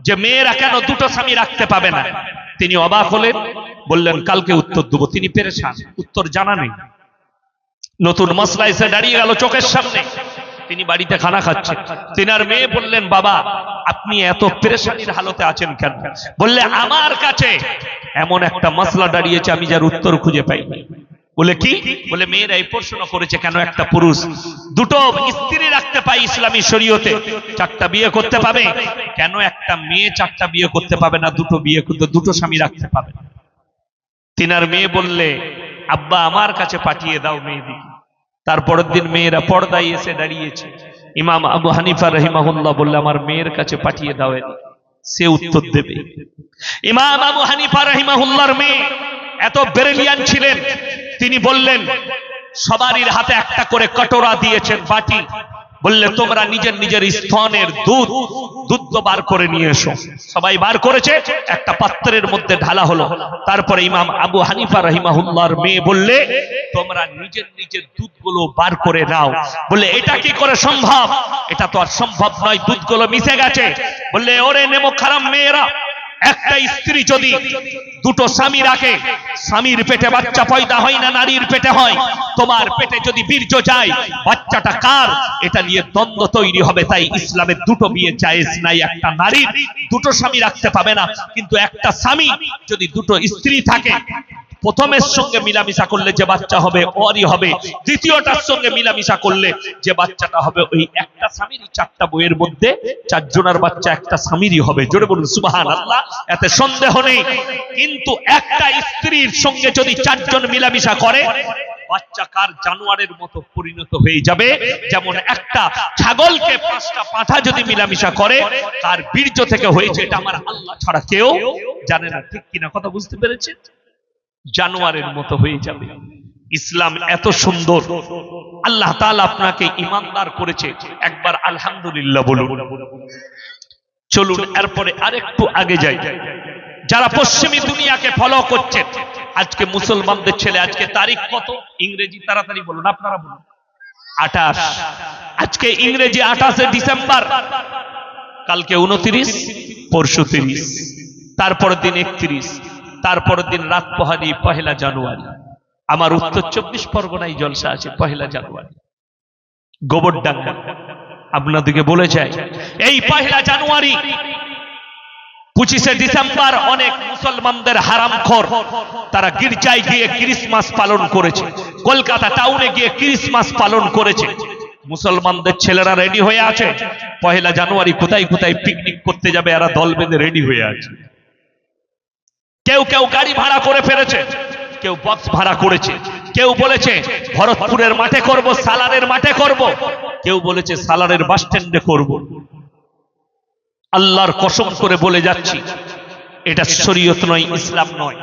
যে মেয়েরা কেন 2টো স্বামী রাখতে পাবে না? তিনি অবাক হলেন, বললেন কালকে উত্তর দেব। তিনি পেরেশান, উত্তর জানা নেই। নতুন মসলা এসে দাঁড়িয়ে গেল চোখের সামনে। তিনি বাড়িতে খানা খাচ্ছেন। তিনার মেয়ে বললেন, বাবা আপনি এত পেরেশানির হালতে আছেন কেন? বললে আমার কাছে এমন একটা মসলা দাঁড়িয়েছে, আমি যার উত্তর খুঁজে পাই। বলে কি? বলে মেয়েরা এই প্রশ্ন করেছে কেন একটা পুরুষ 2টো স্ত্রী রাখতে পায় ইসলামী শরীয়তে, 4টা বিয়ে করতে পাবে, কেন একটা মেয়ে 4টা বিয়ে করতে পাবে না, 2টো স্বামী রাখতে পাবে? তিনার মেয়ে বললে, আব্বা আমার কাছে পাঠিয়ে দাও মেয়েদিকে। তারপরের দিন মেয়েরা পর্দায় এসে দাঁড়িয়েছে। ইমাম আবু হানিফা রাহিমাহুল্লাহ বললে, আমার মেয়ের কাছে পাঠিয়ে দাও, সে উত্তর দেবে। ইমাম আবু হানিফা রাহিমাহুল্লাহর মেয়ে এত ব্রিলিয়ান্ট ছিলেন, তিনি বললেন সবারই হাতে একটা করে কটোরা দিয়েছেন, বাটি। বললে তোমরা নিজের নিজের স্তনের দুধ বার করে নিয়ে এসো। সবাই বার করেছে, একটা পাত্রের মধ্যে ঢালা হলো। তারপরে ইমাম আবু হানিফা রাহিমাহুল্লাহর মেয়ে বললে তোমরা নিজের নিজের দুধগুলো বার করে নাও। বললে এটা কি করে সম্ভব? এটা তো আর সম্ভব নয়, দুধগুলো মিশে গেছে। বললে ওরে নেমো খারাম মেয়েরা, একটা স্ত্রী যদি দুটো স্বামী রাখে, স্বামীর পেটে বাচ্চা পয়দা হয় না, নারীর পেটে হয়। তোমার পেটে যদি বীর্য যায়, বাচ্চাটা কার? এটা নিয়ে দ্বন্দ্ব তৈরি হবে। তাই ইসলামের দুটো বিয়ে জায়েজ নাই। একটা নারীর দুটো স্বামী রাখতে পাবে না, কিন্তু একটা স্বামী যদি দুটো স্ত্রী থাকে, প্রথমের সঙ্গে মিলামিশা করলে যে বাচ্চা হবে ওরই হবে, দ্বিতীয়টার সঙ্গে মিলামিশা করলে যে বাচ্চাটা হবে ওই একটা স্বামীরই। চারটা বইয়ের মধ্যে চারজনের বাচ্চা একটা স্বামীরই হবে। জোরে বলুন সুবহানাল্লাহ। এতে সন্দেহ নেই। কিন্তু একটা স্ত্রীর সঙ্গে যদি চারজন মিলামিশা করে, বাচ্চা কার? জানোয়ারের মতো পরিণত হয়ে যাবে। যেমন একটা ছাগলকে পাঁচটা পাঁঠা যদি মিলামিশা করে, তার বীর্য থেকে হয়েছে, এটা আমার আল্লাহ ছাড়া কেউ জানে না। ঠিক কিনা কথা বুঝতে পেরেছেন? জানোয়ারের মতো হয়ে যাবে। ইসলাম এত সুন্দর, আল্লাহ তাআলা আপনাকে ঈমানদার করেছে। একবার আলহামদুলিল্লাহ বলুন। চলুন এরপরে আরেকটু আগে যাই। যারা পশ্চিমী দুনিয়াকে ফলো করছেন, আজকে মুসলমানদের ছেলে, আজকে তারিখ কত? ইংরেজি তাড়াতাড়ি বলুন, আপনারা বলুন। 28। আজকে ইংরেজি 28 ডিসেম্বর, কালকে 29, পরশু 30, তারপরের দিন 31, তারপরের দিন রাত পোহারি 1 জানুয়ারি। আমার উত্তর 24 পরগনায় জলসা আছে 1 জানুয়ারি, গোবরডাঙ্গা। আপনাদেরকে বলে যায়, এই 1 জানুয়ারি 25 ডিসেম্বর অনেক মুসলমানদের হারামখোর, তারা গির্জায় গিয়ে ক্রিসমাস পালন করেছে, কলকাতা টাউনে গিয়ে ক্রিসমাস পালন করেছে। মুসলমানদের ছেলেরা রেডি হয়ে আছে 1 জানুয়ারি কোথায় কোথায় পিকনিক করতে যাবে, এরা দল বেঁধে রেডি হয়ে আছে। কেউ কেউ গাড়ি ভাড়া করে ফেলেছে, কেউ বক্স ভাড়া করেছে, কেউ বলেছে ভরতপুরের মাঠে করব, সালারের মাঠে করব, কেউ বলেছে সালারের বাস স্ট্যান্ডে করব। আল্লাহর কসম করে বলে যাচ্ছি, এটা শরীয়ত নয়, ইসলাম নয়।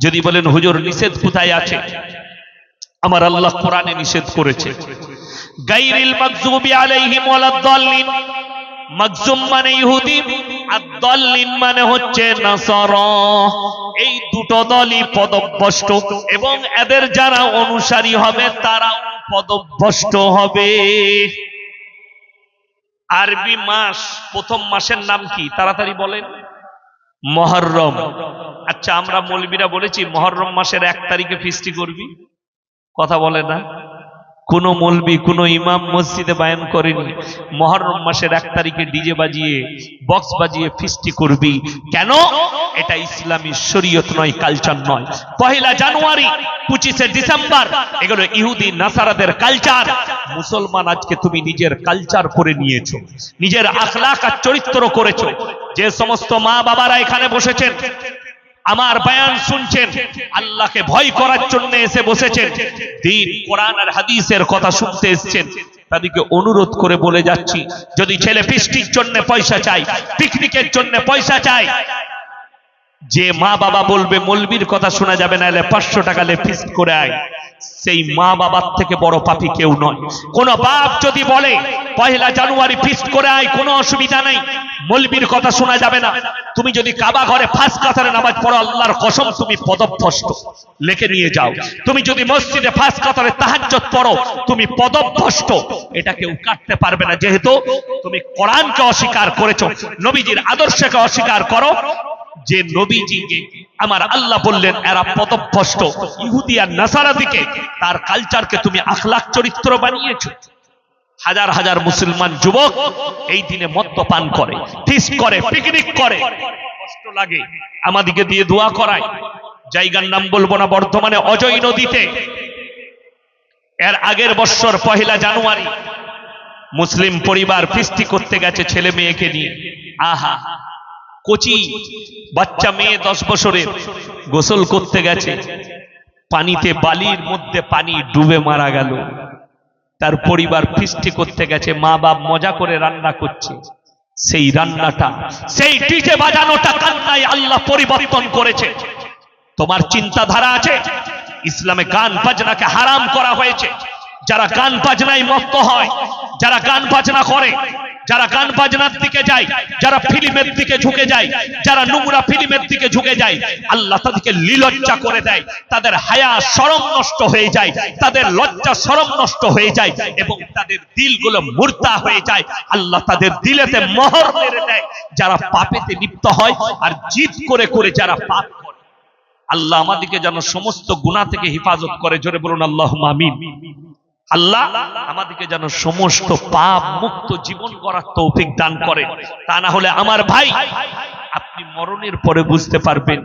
যদি বলেন হুজুর নিষেধ কোথায় আছে? আমার আল্লাহ কোরআনে নিষেধ করেছে, গায়রিল মাগযুবি আলাইহিম ওয়ালাদ-দাল্লিন। মাগযুম মানে ইহুদি, আদ-দাল্লিন মানে হচ্ছে নাসারা। এই দুটো দলই পদভ্রষ্ট, এবং এদের যারা অনুসারী হবে তারাও পদভ্রষ্ট হবে। আরবি মাস, প্রথম মাসের নাম কি? তাড়াতাড়ি বলেন। মুহররম। আচ্ছা, আমরা মৌলবীরা বলেছি মুহররম মাসের 1 তারিখে ফিস্টি করবি, কথা বলে না। কোন মৌলবি, কোন ইমাম মসজিদে বায়ান করেনি মুহররম মাসের 1 তারিখে ডিজে বাজিয়ে, বক্স বাজিয়ে ফিস্টি করবি। কেন? এটা ইসলামী শরীয়ত নয়, কালচার নয়। 1 জানুয়ারি 25 ডিসেম্বর এগুলো ইহুদি নাসারাদের কালচার। মুসলমান আজকে তুমি নিজের কালচার করে নিয়েছো, নিজের আখলাক আর চরিত্র করেছো। যে সমস্ত মা বাবারা এখানে বসেছেন, আমার বয়ান শুনছেন, আল্লাহকে ভয় করার জন্য এসে বসেছেন, দ্বীন কোরআন আর হাদিসের কথা শুনতে এসেছেন, তাদেরকে অনুরোধ করে বলে যাচ্ছি, যদি ছেলে ফিস্টির জন্য পয়সা চাই, পিকনিকের জন্য পয়সা চাই, যে মা বাবা বলবে মৌলবীর কথা শোনা যাবে না, এলে 500 টাকা লে ফিস্ট করে আয়, সেই মা বাবার থেকে বড় পাপী কেউ নয়। কোন বাপ যদি বলে 1 জানুয়ারি ফিস্ট করে আয়, কোনো অসুবিধা নেই, মৌলবীর কথা শোনা যাবে না, তুমি যদি কাবা ঘরে 5 কাতারে নামাজ পড়ো, আল্লাহর কসম তুমি পদভ্রষ্ট, লিখে নিয়ে যাও। তুমি যদি মসজিদে 5 কাতারে তাহাজ্জুদ পড়ো, তুমি পদভ্রষ্ট। এটা কেউ কাটতে পারবে না, যেহেতু তুমি কোরআনকে অস্বীকার করেছো, নবীজির আদর্শকে অস্বীকার করো। যে নবীজিকে আমার আল্লাহ বললেন এরা পদভ্রষ্ট, ইহুদি আর নাসারা দিকে তার কালচারকে তুমি আখলাক চরিত্র বানিয়েছো। হাজার হাজার মুসলমান যুবক এই দিনে মদ্যপান করে, ফিস্ট করে, পিকনিক করে, কষ্ট লাগে, আমাদিকে দিয়ে দোয়া করায়। জায়গার নাম বলবো না, বর্ধমানে অজয় নদীতে এর আগের বছর 1 জানুয়ারি মুসলিম পরিবার ফিস্টি করতে গেছে ছেলে মেয়েকে নিয়ে। আহা, কচি বাচ্চা মেয়ে 10 বছরের গোসল করতে গেছে, পানিতে, বালির মধ্যে পানি ডুবে মারা গেল। তার পরিবার ফিস্টি করতে গেছে, মা বাপ মজা করে রান্না করছে, সেই রান্নাটা, সেই ডিজে বাজানোটা কান্নায় আল্লাহ পরিবর্তন করেছে। তোমার চিন্তাধারা আছে, ইসলামে গান বাজনাকে হারাম করা হয়েছে। যারা গান বাজনায় মত্ত হয়, যারা গান বাজনা করে, যারা গান বাজনার দিকে যায়, যারা ফিল্মের দিকে ঝুঁকে যায়, যারা নোংরা ফিল্মের দিকে ঝুঁকে যায়, আল্লাহ তাদেরকে লিলজ্জা করে দেয়, তাদের হায়া শরম নষ্ট হয়ে যায়, তাদের লজ্জা শরম নষ্ট হয়ে যায় এবং তাদের দিলগুলো মুর্তা হয়ে যায়। আল্লাহ তাদের দিলেতে মোহর মেরে দেয়। যারা পাপেতে লিপ্ত হয় আর জিদ করে করে যারা পাপ করে, আল্লাহ আমাদেরকে যেন সমস্ত গুনাহ থেকে হেফাজত করে। জোরে বলুন আল্লাহুম্মা আমিন। আল্লাহ আমাদেরকে যেন সমস্ত পাপ মুক্ত জীবন গড়ার তৌফিক দান করে। তা না হলে আমার ভাই, আপনি মরণের পরে বুঝতে পারবেন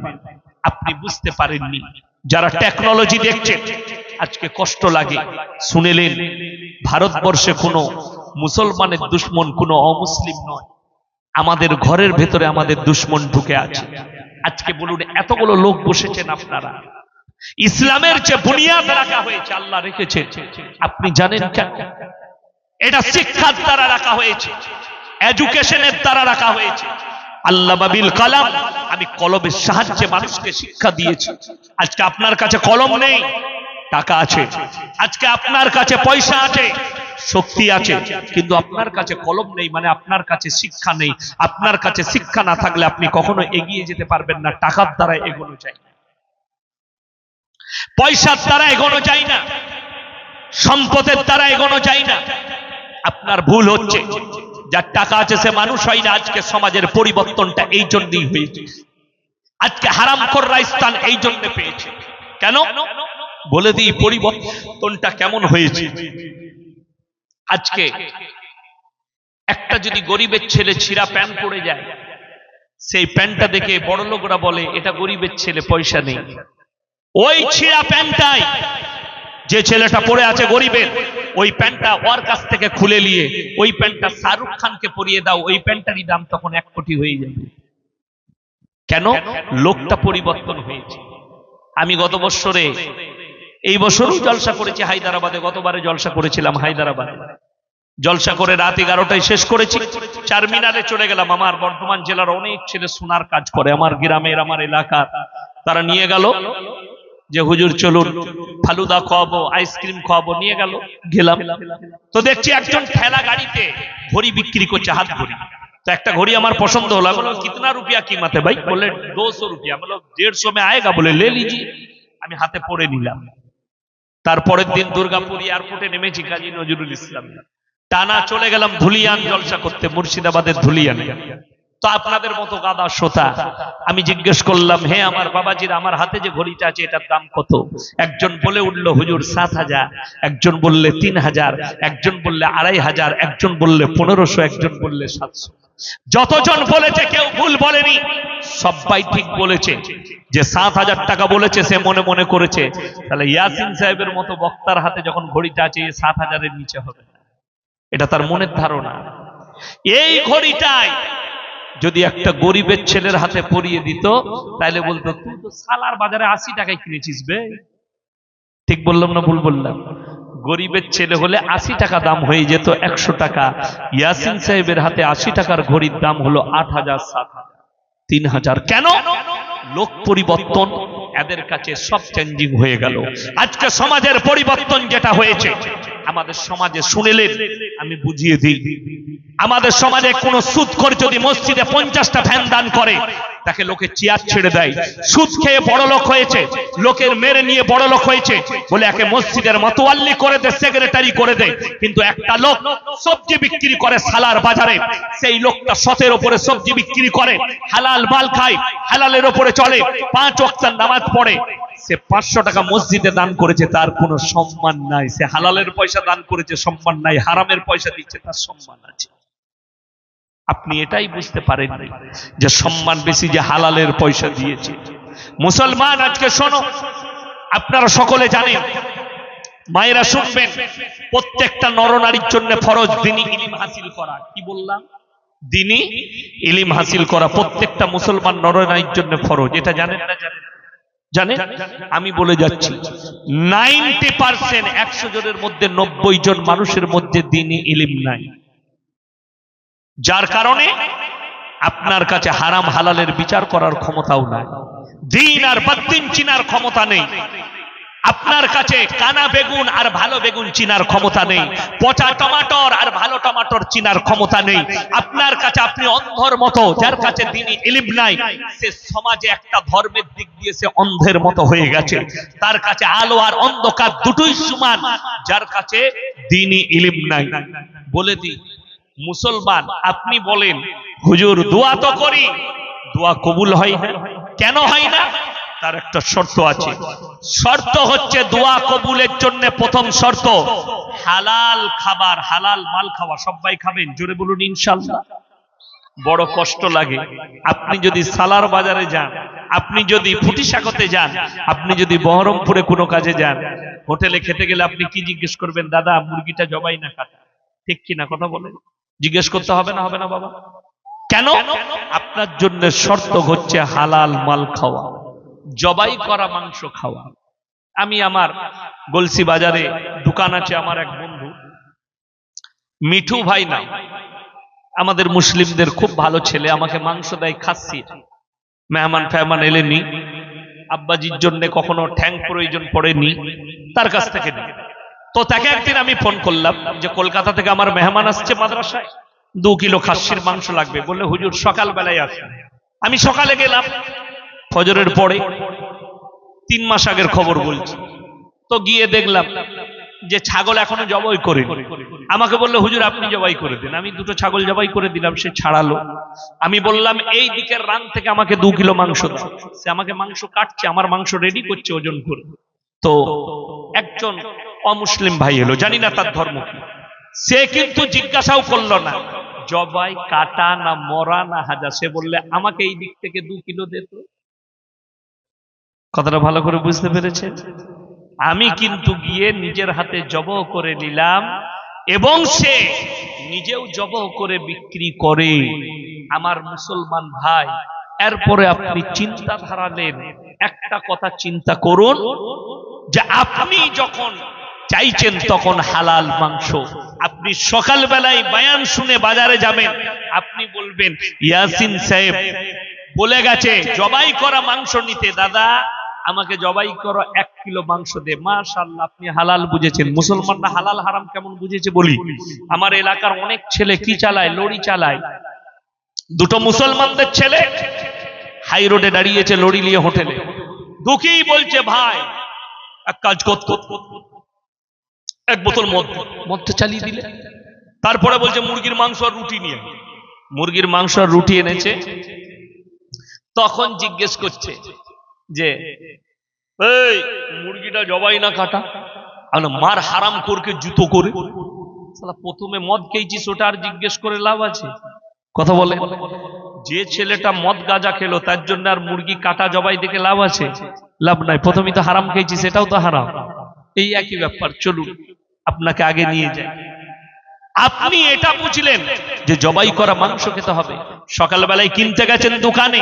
আপনি বুঝতে পারেননি। যারা টেকনোলজি দেখছেন আজকে কষ্ট লাগে, শুনেলেন ভারতবর্ষে কোনো মুসলমানের দুশ্মন কোনো অমুসলিম নয়, আমাদের ঘরের ভেতরে আমাদের দুশ্মন ঢুকে আছে। আজকে বলুন এতগুলো লোক বসেছেন আপনারা, ইসলামের যে বুনিয়াদ রাখা হয়েছে আল্লাহ রেখেছেন, আপনি জানেন কেন? এটা শিক্ষার দ্বারা রাখা হয়েছে, এডুকেশনের দ্বারা রাখা হয়েছে। আল্লামা বিল কালাম, আমি কলমের সাহায্যে মানুষকে শিক্ষা দিয়েছি। আজকে আপনার কাছে কলম নেই, টাকা আছে, আজকে আপনার কাছে পয়সা আছে, শক্তি আছে, কিন্তু আপনার কাছে কলম নেই, মানে আপনার কাছে শিক্ষা নেই। আপনার কাছে শিক্ষা না থাকলে আপনি কখনো এগিয়ে যেতে পারবেন না। টাকার দ্বারা এগোনো যায় না, পয়সার দ্বারা এগোনো যায় না, সম্পদের দ্বারা এগোনো যায় না। আপনার ভুল হচ্ছে, যার টাকা আছে সে মানুষ হয় না। আজকে সমাজের পরিবর্তনটা এই জন্যই হয়েছে। আজকে হারামখোররা স্থান এই জন্য পেয়েছে। কেন বলে দিই পরিবর্তনটা কেমন হয়েছে। আজকে একটা যদি গরিবের ছেলে ছিঁড়া প্যান্ট পরে যায়, সেই প্যান্টটা দেখে বড় লোকরা বলে এটা গরিবের ছেলে, পয়সা নেই। ওই ছিঁড়া প্যান্টটাই যে ছেলেটা পরে আছে গরিবের, ওই প্যান্টটা ওর কাছ থেকে খুলে নিয়ে ওই প্যান্টটা শাহরুখ খানকে পরিয়ে দাও, ওই প্যান্টটারই দাম তখন 1 কোটি হয়ে যাবে। কেন? লোকটা পরিবর্তন হয়েছে। আমি গত বছরে, এই বছরও জলসা করেছি হায়দ্রাবাদে, গতবারে জলসা করেছিলাম হায়দ্রাবাদে। জলসা করে রাত 11টায় শেষ করেছি, চারমিনারে চলে গেলাম। আমার বর্ধমান জেলার অনেক ছেলে সোনার কাজ করে, আমার গ্রামের, আমার এলাকার, তারা নিয়ে গেল যে হুজুর চলুন ফালুদা খাওয়াবো, আইসক্রিম খাওয়াবো, নিয়ে গেল। গেলাম তো দেখছি একজন ঠেলা গাড়িতে ঘড়ি বিক্রি করছে, হাত ঘড়ি। তো একটা ঘড়ি আমার পছন্দ হলো। আমি বললাম কিতনা রুপিয়া कीमत है भाई? बोले 200 रुपया। मतलब 150 में आएगा? बोले ले लीजिए। আমি হাতে পড়ে নিলাম। তারপরের দিন দুর্গাপুর এয়ারপোর্টে নেমেছি কাজী নজরুল ইসলাম, টানা চলে গেলাম ধুলিয়ান জলসা করতে, মুর্শিদাবাদের ধুলিয়ানে। তো আপনাদের মতো গাদা শ্রোতা, আমি জিজ্ঞেস করলাম, হে আমার বাবাজির, আমার হাতে যে ঘড়িটা আছে এটার দাম কত? একজন বলে উঠলো হুজুর 7,000, একজন বললে 3,000, একজন বললে 2,500, একজন বললে 1,500, একজন বললে 700। যতজন বলেছে কেউ ভুল বলেনি, সবাই ঠিক বলেছে। যে 7,000 টাকা বলেছে সে মনে মনে করেছে তাহলে ইয়াসিন সাহেবের মতো বক্তার হাতে যখন ঘড়িটা আছে 7,000 এর নিচে হবে না, এটা তার মনের ধারণা। এই ঘড়িটাই যদি একটা গরিবের ছেলের হাতে পরিয়ে দিত, তাহলে বলতো তুই তো সালার বাজারে 80 টাকায় কিনেছিস বে। ঠিক বললাম না ভুল বললাম? গরিবের ছেলে হলে 80 টাকা দাম হয়ে যেত 100 টাকা। ইয়াসিন সাহেবের হাতে 80 টাকার ঘড়ির দাম হলো 8,000, 7,000, 3,000। কেন? লোক পরিবর্তন, এদের কাছে সব চেঞ্জিং হয়ে গেল। আজকে সমাজের পরিবর্তন যেটা হয়েছে, আমাদের সমাজে শুনেলেন আমি বুঝিয়ে দিই, আমাদের সমাজে কোন সুদখোর যদি মসজিদে 50টা ফ্যান দান করে, তাকে লোকে চেয়ার ছেড়ে দেয়। সুদ খেয়ে বড় লোক হয়েছে, লোকের মেরে নিয়ে বড় লোক হয়েছে বলে একে মসজিদের মাতোয়াল্লি করে দেয়, সেক্রেটারি করে দেয়। কিন্তু একটা লোক সবজি বিক্রি করে সালার বাজারে, সেই লোকটা শতের উপরে সবজি বিক্রি করে, হালাল মাল খায়, হালালের উপরে চলে, 5 ওয়াক্তের নামাজ পড়ে, সে 500 টাকা মসজিদে দান করেছে, তার কোনো সম্মান নাই। সে হালালের পয়সা দান করেছে, সম্মান নাই। হারামের পয়সা দিচ্ছে, তার সম্মান আছে। আপনি এটাই বুঝতে পারেন যে সম্মান বেশি যে হালালের পয়সা দিয়েছে। মুসলমান আজকে শোনো, আপনারা সকলে জানেন, মায়েরা শুনবেন, প্রত্যেকটা নরনারীর জন্য ফরজ দ্বীনি ইলম হাসিল করা। কি বললাম? দ্বীনি ইলম হাসিল করা প্রত্যেকটা মুসলমান নরনারীর জন্য ফরজ। এটা জানেন না? জানেন? আমি বলে যাচ্ছি 90%, 100 জনের মধ্যে 90 জন মানুষের মধ্যে দ্বীনি ইলম নাই, যার কারণে আপনার কাছে হারাম হালালের বিচার করার ক্ষমতাও নাই, দ্বীন আর বদ্দীন চিনার ক্ষমতা নেই। আপনার কাছে কানা বেগুন আর ভালো বেগুন চিনার ক্ষমতা নেই, পচা টমাটর আর ভালো টমাটর চিনার ক্ষমতা নেই আপনার কাছে। আপনি অন্ধর মতো, যার কাছে দ্বীনি ইলম নাই, সে সমাজে একটা ধর্মের দিক দিয়ে সে অন্ধের মতো হয়ে গেছে। তার কাছে আলো আর অন্ধকার দুটোই সমান, যার কাছে দ্বীনি ইলম নাই। বলে দিই মুসলমান, আপনি বলেন হুজুর দোয়া তো করি, দোয়া কবুল হয় না, কেন হয় না? তার একটা শর্ত আছে। শর্ত হচ্ছে দোয়া কবুলের জন্য প্রথম শর্ত হালাল খাবার, হালাল মাল খাওয়া। সবাই খাবেন? জোরে বলুন ইনশাআল্লাহ। বড় কষ্ট লাগে। আপনি যদি সালার বাজারে যান, আপনি যদি ফুটিসাগতে যান, আপনি যদি বহরমপুরে কোনো কাজে যান, হোটেলে খেতে গেলে আপনি কি জিজ্ঞেস করবেন? দাদা মুরগিটা জবাই না কাটা? ঠিক কিনা কথা বলেন? জিজ্ঞেস করতে হবে না? হবে না বাবা? কেন? আপনার জন্য শর্ত হচ্ছে হালাল মাল খাওয়া, জবাই করা মাংস খাওয়া। আমি আমার গলসি বাজারে দোকান আছে, আমার এক বন্ধু মিঠু ভাই নাম, আমাদের মুসলিমদের খুব ভালো ছেলে, আমাকে মাংস দেয়, খাচ্ছি। মেহমান ফেহমান এলে নি, আব্বাজির জন্য কখনো ঠ্যাং প্রয়োজন পড়েনি, তার কাছ থেকে নি। তো তাকে একদিন আমি ফোন করলাম যে কলকাতা থেকে আমার মেহমান আসছে মাদ্রাসায়, 2 কিলো খাসির মাংস লাগবে। বললে হুজুর সকাল বেলায় আসবে। আমি সকালে গেলাম, ফজরের পরে, 3 মাস আগের খবর বলছি। তো গিয়ে দেখলাম যে ছাগল এখনো জবাই করেনি। আমাকে বললো হুজুর আপনি জবাই করে দিন। আমি 2টো ছাগল জবাই করে দিলাম, সে ছাড়ালো। আমি বললাম এই দিকের রান থেকে আমাকে 2 কিলো মাংস দাও। সে আমাকে মাংস কাটছে, আমার মাংস রেডি করছে ওজন করে। তো একজন অমুসলিম ভাই এলো, জানি না তার ধর্ম কি, সে কিন্তু জিজ্ঞাসাও করলো না জবাই কাটা না মরা না হাজা। সে বললে আমাকে এই দিক থেকে 2 কিলো দে তো। কথাটা ভালো করে বুঝতে পেরেছে? আমি কিন্তু গিয়ে নিজের হাতে জবাই করে নিলাম, এবং সে নিজেও জবাই করে বিক্রি করে। আমার মুসলমান ভাই, এরপরে আপনি চিন্তা ধারালেন, একটা কথা চিন্তা করুন যে আপনি যখন চাইছেন তখন হালাল মাংস, আপনি সকাল বেলায় বয়ান শুনে বাজারে যাবেন, আপনি বলবেন ইয়াসিন সাহেব বলে গেছে জবাই করা মাংস নিতে, দাদা আমাকে জবাই করো 1 কিলো মাংস দে। মাশাআল্লাহ, আপনি হালাল বুঝেছেন। মুসলমানরা হালাল হারাম কেমন বুঝেছে বলি। আমার এলাকার অনেক ছেলে কি চালায়? লরি চালায়। 2টো মুসলমানদের ছেলে হাই রোডে দাঁড়িয়েছে লরি নিয়ে হোটেলে, ঢুকেই বলছে ভাই এক কাজ করতো, 1 বোতল মদ চালিয়ে দিলে। তারপরে বলছে মুরগির মাংস আর রুটি নিয়ে। মুরগির মাংস আর রুটি এনেছে। তখন জিজ্ঞেস করছে যে এই মুরগিটা জবাই না কাটা? মার হারাম করকে জুতো করে। প্রথমে মদ খেয়েছিস ওটা আর জিজ্ঞেস করে লাভ আছে? কথা বলে। যে ছেলেটা মদ গাঁজা খেলো তার জন্য আর মুরগি কাটা জবাই দেখে লাভ আছে? লাভ নাই। প্রথমেই তো হারাম খেয়েছি, সেটাও তো হারাম। এই একই ব্যাপার। চলুন আপনাকে আগে নিয়ে যাই। আপনি এটা বুঝলেন যে জবাই করা মাংস খেতে হবে। সকালবেলায় কিনতে গেছেন দোকানে,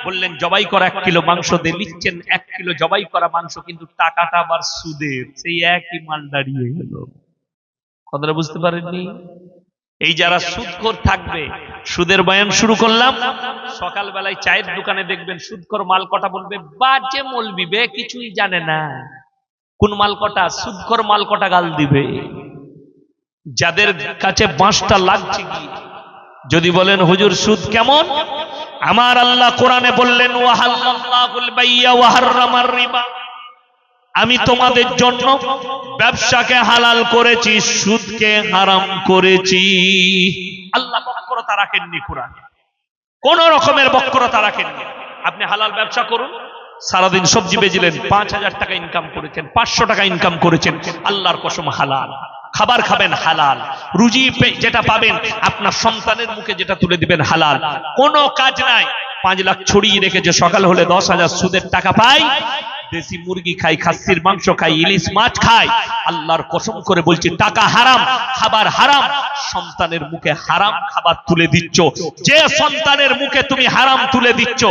বললেন জবাই করা 1 কিলো মাংস দে, নিচ্ছেন 1 কিলো জবাই করা মাংস, কিন্তু টাকাটা আবার সুদের, সেই একই মাল দাঁড়িয়ে গেল। কথাটা বুঝতে পারেননি? এই যারা সুদখোর থাকবে, সুদের বয়ান শুরু করলাম, সকালবেলায় চায়ের দোকানে দেখবেন সুদখোর মাল কটা বলবে বাজে মৌলবি বে, কিছুই জানে না। কোন মাল কটা? সুদখোর মাল কটা গাল দিবে। যাদের কাছে 5টা লাগছে কি, যদি বলেন হুজুর সুদ কেমন, আমার আল্লাহ কোরআনে বললেন ওয়াহাল্লাল্লাহুল বাইয়া ওয়া হাররামার রিবা, আমি তোমাদের জন্য ব্যবসাকে হালাল করেছি, সুদকে হারাম করেছি। আল্লাহ বক্রতা রাখেননি কোরআনে, কোন রকমের বক্রতা রাখেননি। আপনি হালাল ব্যবসা করুন, সারাদিন সবজি বেচিলেন, 5,000 টাকা ইনকাম করেছেন, 500 টাকা ইনকাম করেছেন, আল্লাহর কসম হালাল। খাবার খাবেন হালাল, রুজি যেটা পাবেন আপনার সন্তানের মুখে যেটা তুলে দিবেন হালাল। কোনো কাজ নাই। 5 লাখ ছড়িয়ে রেখেছে, সকাল হলে 10,000 সুদের টাকা পাই, দেশি মুরগি খাই, খাসির মাংস খাই, ইলিশ মাছ খাই। আল্লাহর কসম করে বলছি টাকা হারাম, খাবার হারাম, সন্তানের মুখে হারাম খাবার তুলে দিচ্ছ। যে সন্তানের মুখে তুমি হারাম তুলে দিচ্ছ,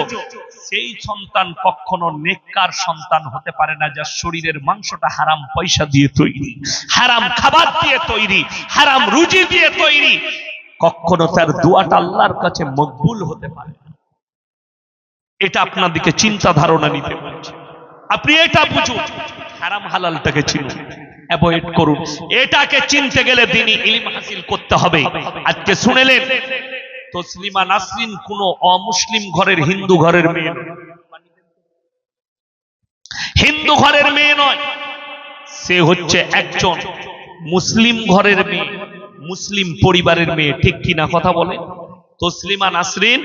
সেই সন্তান কখনো নেককার সন্তান হতে পারে না, যার শরীরের মাংসটা হারাম পয়সা দিয়ে তৈরি, হারাম খাবার দিয়ে তৈরি, হারাম রুজি দিয়ে তৈরি। কখনো তার দোয়াটা আল্লাহর কাছে মকবুল হতে পারে না। এটা আপনার দিকে চিন্তা ধারণা নিতে বলছে। আপনি এটা বুঝুন। হারাম হালালটাকে চিনুন, অ্যাভয়েড করুন। এটাকে চিনতে গেলে দ্বীনি ইলম হাসিল করতে হবে। আজকে শুনেলেন তসলিমা নাসরিন কোন অমুসলিম ঘরের হিন্দু ঘরের মেয়ে নয়, হিন্দু ঘরের মেয়ে নয়, সে হচ্ছে একজন মুসলিম ঘরের মেয়ে, মুসলিম পরিবারের মেয়ে। ঠিক কিনা কথা বলে? তসলিমা নাসরিন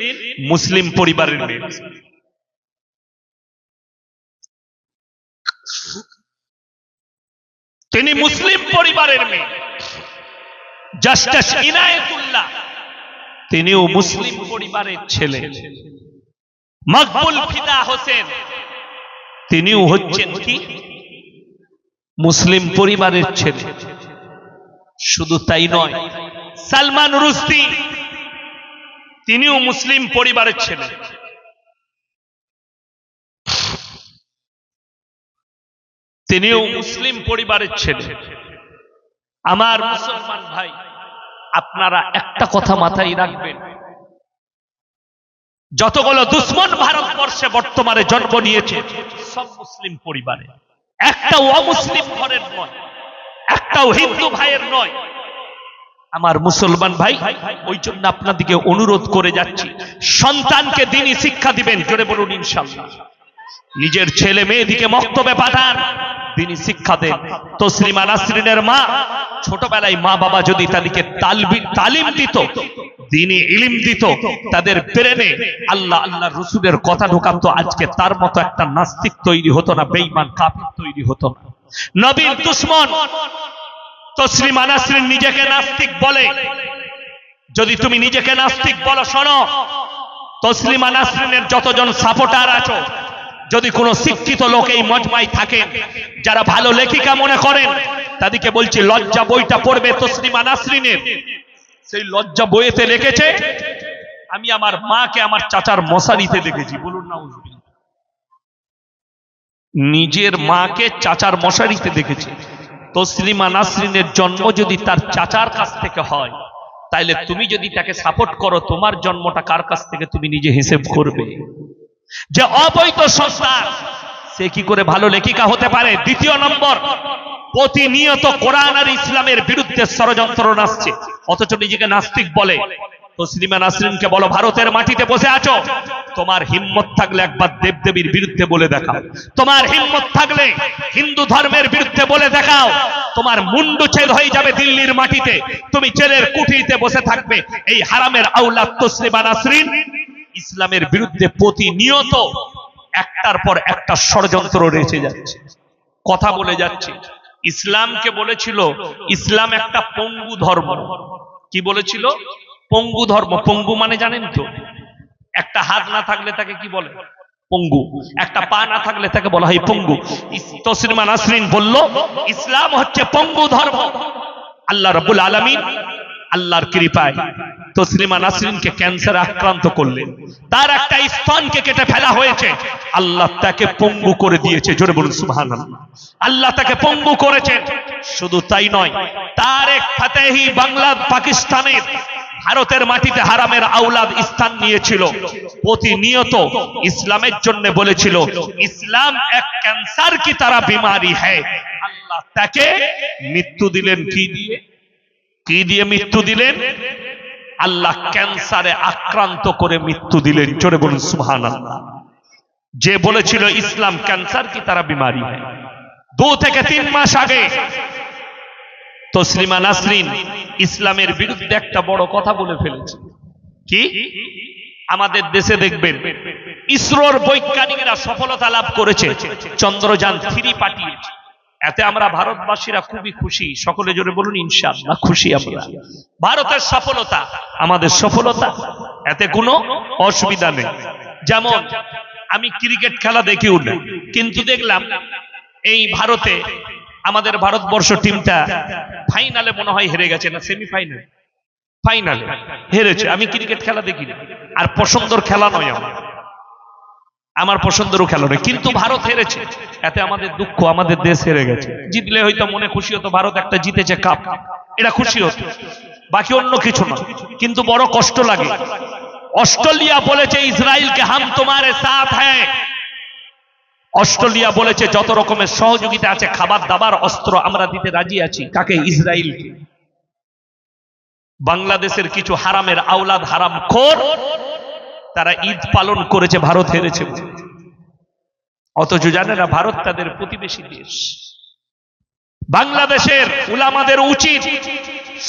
মুসলিম পরিবারের মেয়ে। তিনি মুসলিম পরিবারের মেয়ে। জাস্টিস ইনায়েতুল্লাহ তিনিও মুসলিম পরিবারের ছেলে। মকবুল ফিদা হোসেন তিনিও হচ্ছেন কি মুসলিম পরিবারের ছেলে। শুধু তাই নয়, সালমান রুশদি তিনিও মুসলিম পরিবারের ছেলে। তিনিও মুসলিম পরিবারের ছেলে। আমার মুসলমান ভাই, আপনারা একটা কথা মাথায় রাখবেন, যতগুলো দুশ্মন ভারতবর্ষে বর্তমানে জন্ম নিয়েছে সব মুসলিম পরিবারে, একটাও অমুসলিম ঘরের নয়, একটাও হিন্দু ভাইয়ের নয়। আমার মুসলমান ভাই, ওই জন্য আপনাদেরকে অনুরোধ করে যাচ্ছি, সন্তানকে দ্বীনি শিক্ষা দিবেন। জোরে বলুন ইনশাআল্লাহ। নিজের ছেলে মেয়েদিকে মক্তবে পাঠান, দ্বীনি শিক্ষা দেন। তসলিমা নাসরিনের মা ছোটবেলায় মা বাবা যদি তাদেরকে তালিম দিত, দ্বীনি ইলম দিত, তাদের ব্রেনে আল্লাহ আল্লাহর রাসূলের কথা ঢোকাতো, আজকে তার মতো একটা নাস্তিক তৈরি হতো না, বেঈমান কাফির তৈরি হতো না। নবীর দুশমন তসলিমা নাসরিন নিজেকে নাস্তিক বলে। যদি তুমি নিজেকে নাস্তিক বলো, শোনো, তসলিমা নাসরিনের যতজন সাপোর্টার আছো, যদি কোনো শিক্ষিত লোক এই মজমায় থাকেন যারা ভালো লেখিকা মনে করেন, তাদেরকে বলছি লজ্জা বইটা পড়বে তসলিমা নাসরিনের। সেই লজ্জা বইতে লিখেছে, আমি আমার মাকে আমার চাচার মশারিতে দেখেছি। বলুন না, নিজের মাকে চাচার মশারিতে দেখেছে। তসলিমা নাসরিনের জন্ম যদি তার চাচার কাছ থেকে হয়, তাইলে তুমি যদি তাকে সাপোর্ট করো, তোমার জন্মটা কার কাছ থেকে তুমি নিজে হিসেব করবে। যে অবৈধ সন্তান, সে কি করে ভালো লেখিকা হতে পারে? দ্বিতীয় নম্বর, প্রতিনিয়ত কোরআন আর ইসলামের বিরুদ্ধে ষড়যন্ত্র নাচছে, অথচ নিজেকে নাস্তিক বলে। তসলিমা নাসরিনকে বলো, ভারতের মাটিতে বসে আছো, তোমার হিম্মত থাকলে একবার দেবদেবীর বিরুদ্ধে বলে দেখাও, তোমার হিম্মত থাকলে হিন্দু ধর্মের বিরুদ্ধে বলে দেখাও, তোমার মুন্ডু ছেদ হয়ে যাবে দিল্লির মাটিতে, তুমি জেলের কুঠিতে বসে থাকবে। এই হারামের আওলাদ তসলিমা নাসরিন ইসলামের বিরুদ্ধে প্রতিনিয়ত একটার পর একটা ষড়যন্ত্র রয়েছে যাচ্ছে, কথা বলে যাচ্ছে। ইসলামকে বলেছিল ইসলাম একটা পঙ্গু ধর্ম। কি বলেছিল? পঙ্গু ধর্ম। পঙ্গু মানে জানেন তো? একটা হাত না থাকলে তাকে কি বলে? পঙ্গু। একটা পা না থাকলে তাকে বলা হয় পঙ্গু। তসলিমা নাসরিন বলল ইসলাম হচ্ছে পঙ্গু ধর্ম। আল্লাহ রাব্বুল আলামিন আল্লাহর কৃপায় তসলিমা নাসরিনকে ক্যান্সার আক্রান্ত করলেন, তার একটা স্তনকে কেটে ফেলা হয়েছে, আল্লাহ তাকে পঙ্গু করে দিয়েছে। জোরে বলুন সুবহানাল্লাহ। আল্লাহ তাকে পঙ্গু করেছেন। শুধু তাই নয়, তারেক ফাতেহি বাংলা পাকিস্তানের ভারতের মাটিতে হারামের আওলাদ স্থান নিয়েছিল, প্রতিনিয়ত ইসলামের জন্য বলেছিল ইসলাম এক ক্যান্সার কি তারা বিমারি হ্যায়। আল্লাহ তাকে মৃত্যু দিলেন কি দিয়ে? কি দিয়ে মৃত্যু দিলেন? আল্লাহ ক্যান্সারে আক্রান্ত করে মৃত্যু দিলেন। জোরে বলুন সুবহানাল্লাহ। যে বলেছিল ইসলাম ক্যান্সার কি তারা বিমারি হ্যায়, 2 থেকে 3 মাস আগে তসলিমা নাসরিন ইসলামের বিরুদ্ধে একটা বড় কথা বলে ফেলেছে। কি? আমাদের দেশে দেখবেন ইসরোর বৈজ্ঞানিকরা সফলতা লাভ করেছে, চন্দ্রযান 3 পাঠিয়েছে। এতে আমরা ভারতবাসীরা খুবই খুশি। সকলে জোরে বলুন ইনশাআল্লাহ। খুশি আমরা। ভারতের সফলতা আমাদের সফলতা, এতে কোনো অসুবিধা নেই। যেমন আমি ক্রিকেট খেলা দেখিও না, কিন্তু দেখলাম এই ভারতে আমাদের ভারতবর্ষ টিমটা ফাইনালে মনে হয় হেরে গেছে, না সেমিফাইনাল, ফাইনালে হেরেছে। আমি ক্রিকেট খেলা দেখি না, আর পছন্দের খেলা নয় আমার পছন্দেরও খেলা নয়, কিন্তু ভারত হেরেছে, এতে আমাদের দুঃখ। আমাদের দেশ হেরে গেছে। জিতলে হয়তো মনে খুশি হতো, ভারত একটা জিতেছে কাপ, এটা খুশি হতো, বাকি অন্য কিছু না। কিন্তু বড় কষ্ট লাগে। অস্ট্রেলিয়া বলেছে ইসরায়েলকে হাম তোমারে সাথ হ্যায়, অস্ট্রেলিয়া বলেছে যত রকমের সহযোগিতা আছে, খাবার দাবার অস্ত্র আমরা দিতে রাজি আছি। কাকে? ইসরায়েলকে। বাংলাদেশের কিছু হারামের আওলাদ, হারাম খোর, তারা ঈদ পালন করেছে ভারত হেরেছে, অথচ জানে না ভারত তাদের প্রতিবেশী দেশ। বাংলাদেশের উলামাদের উচিত,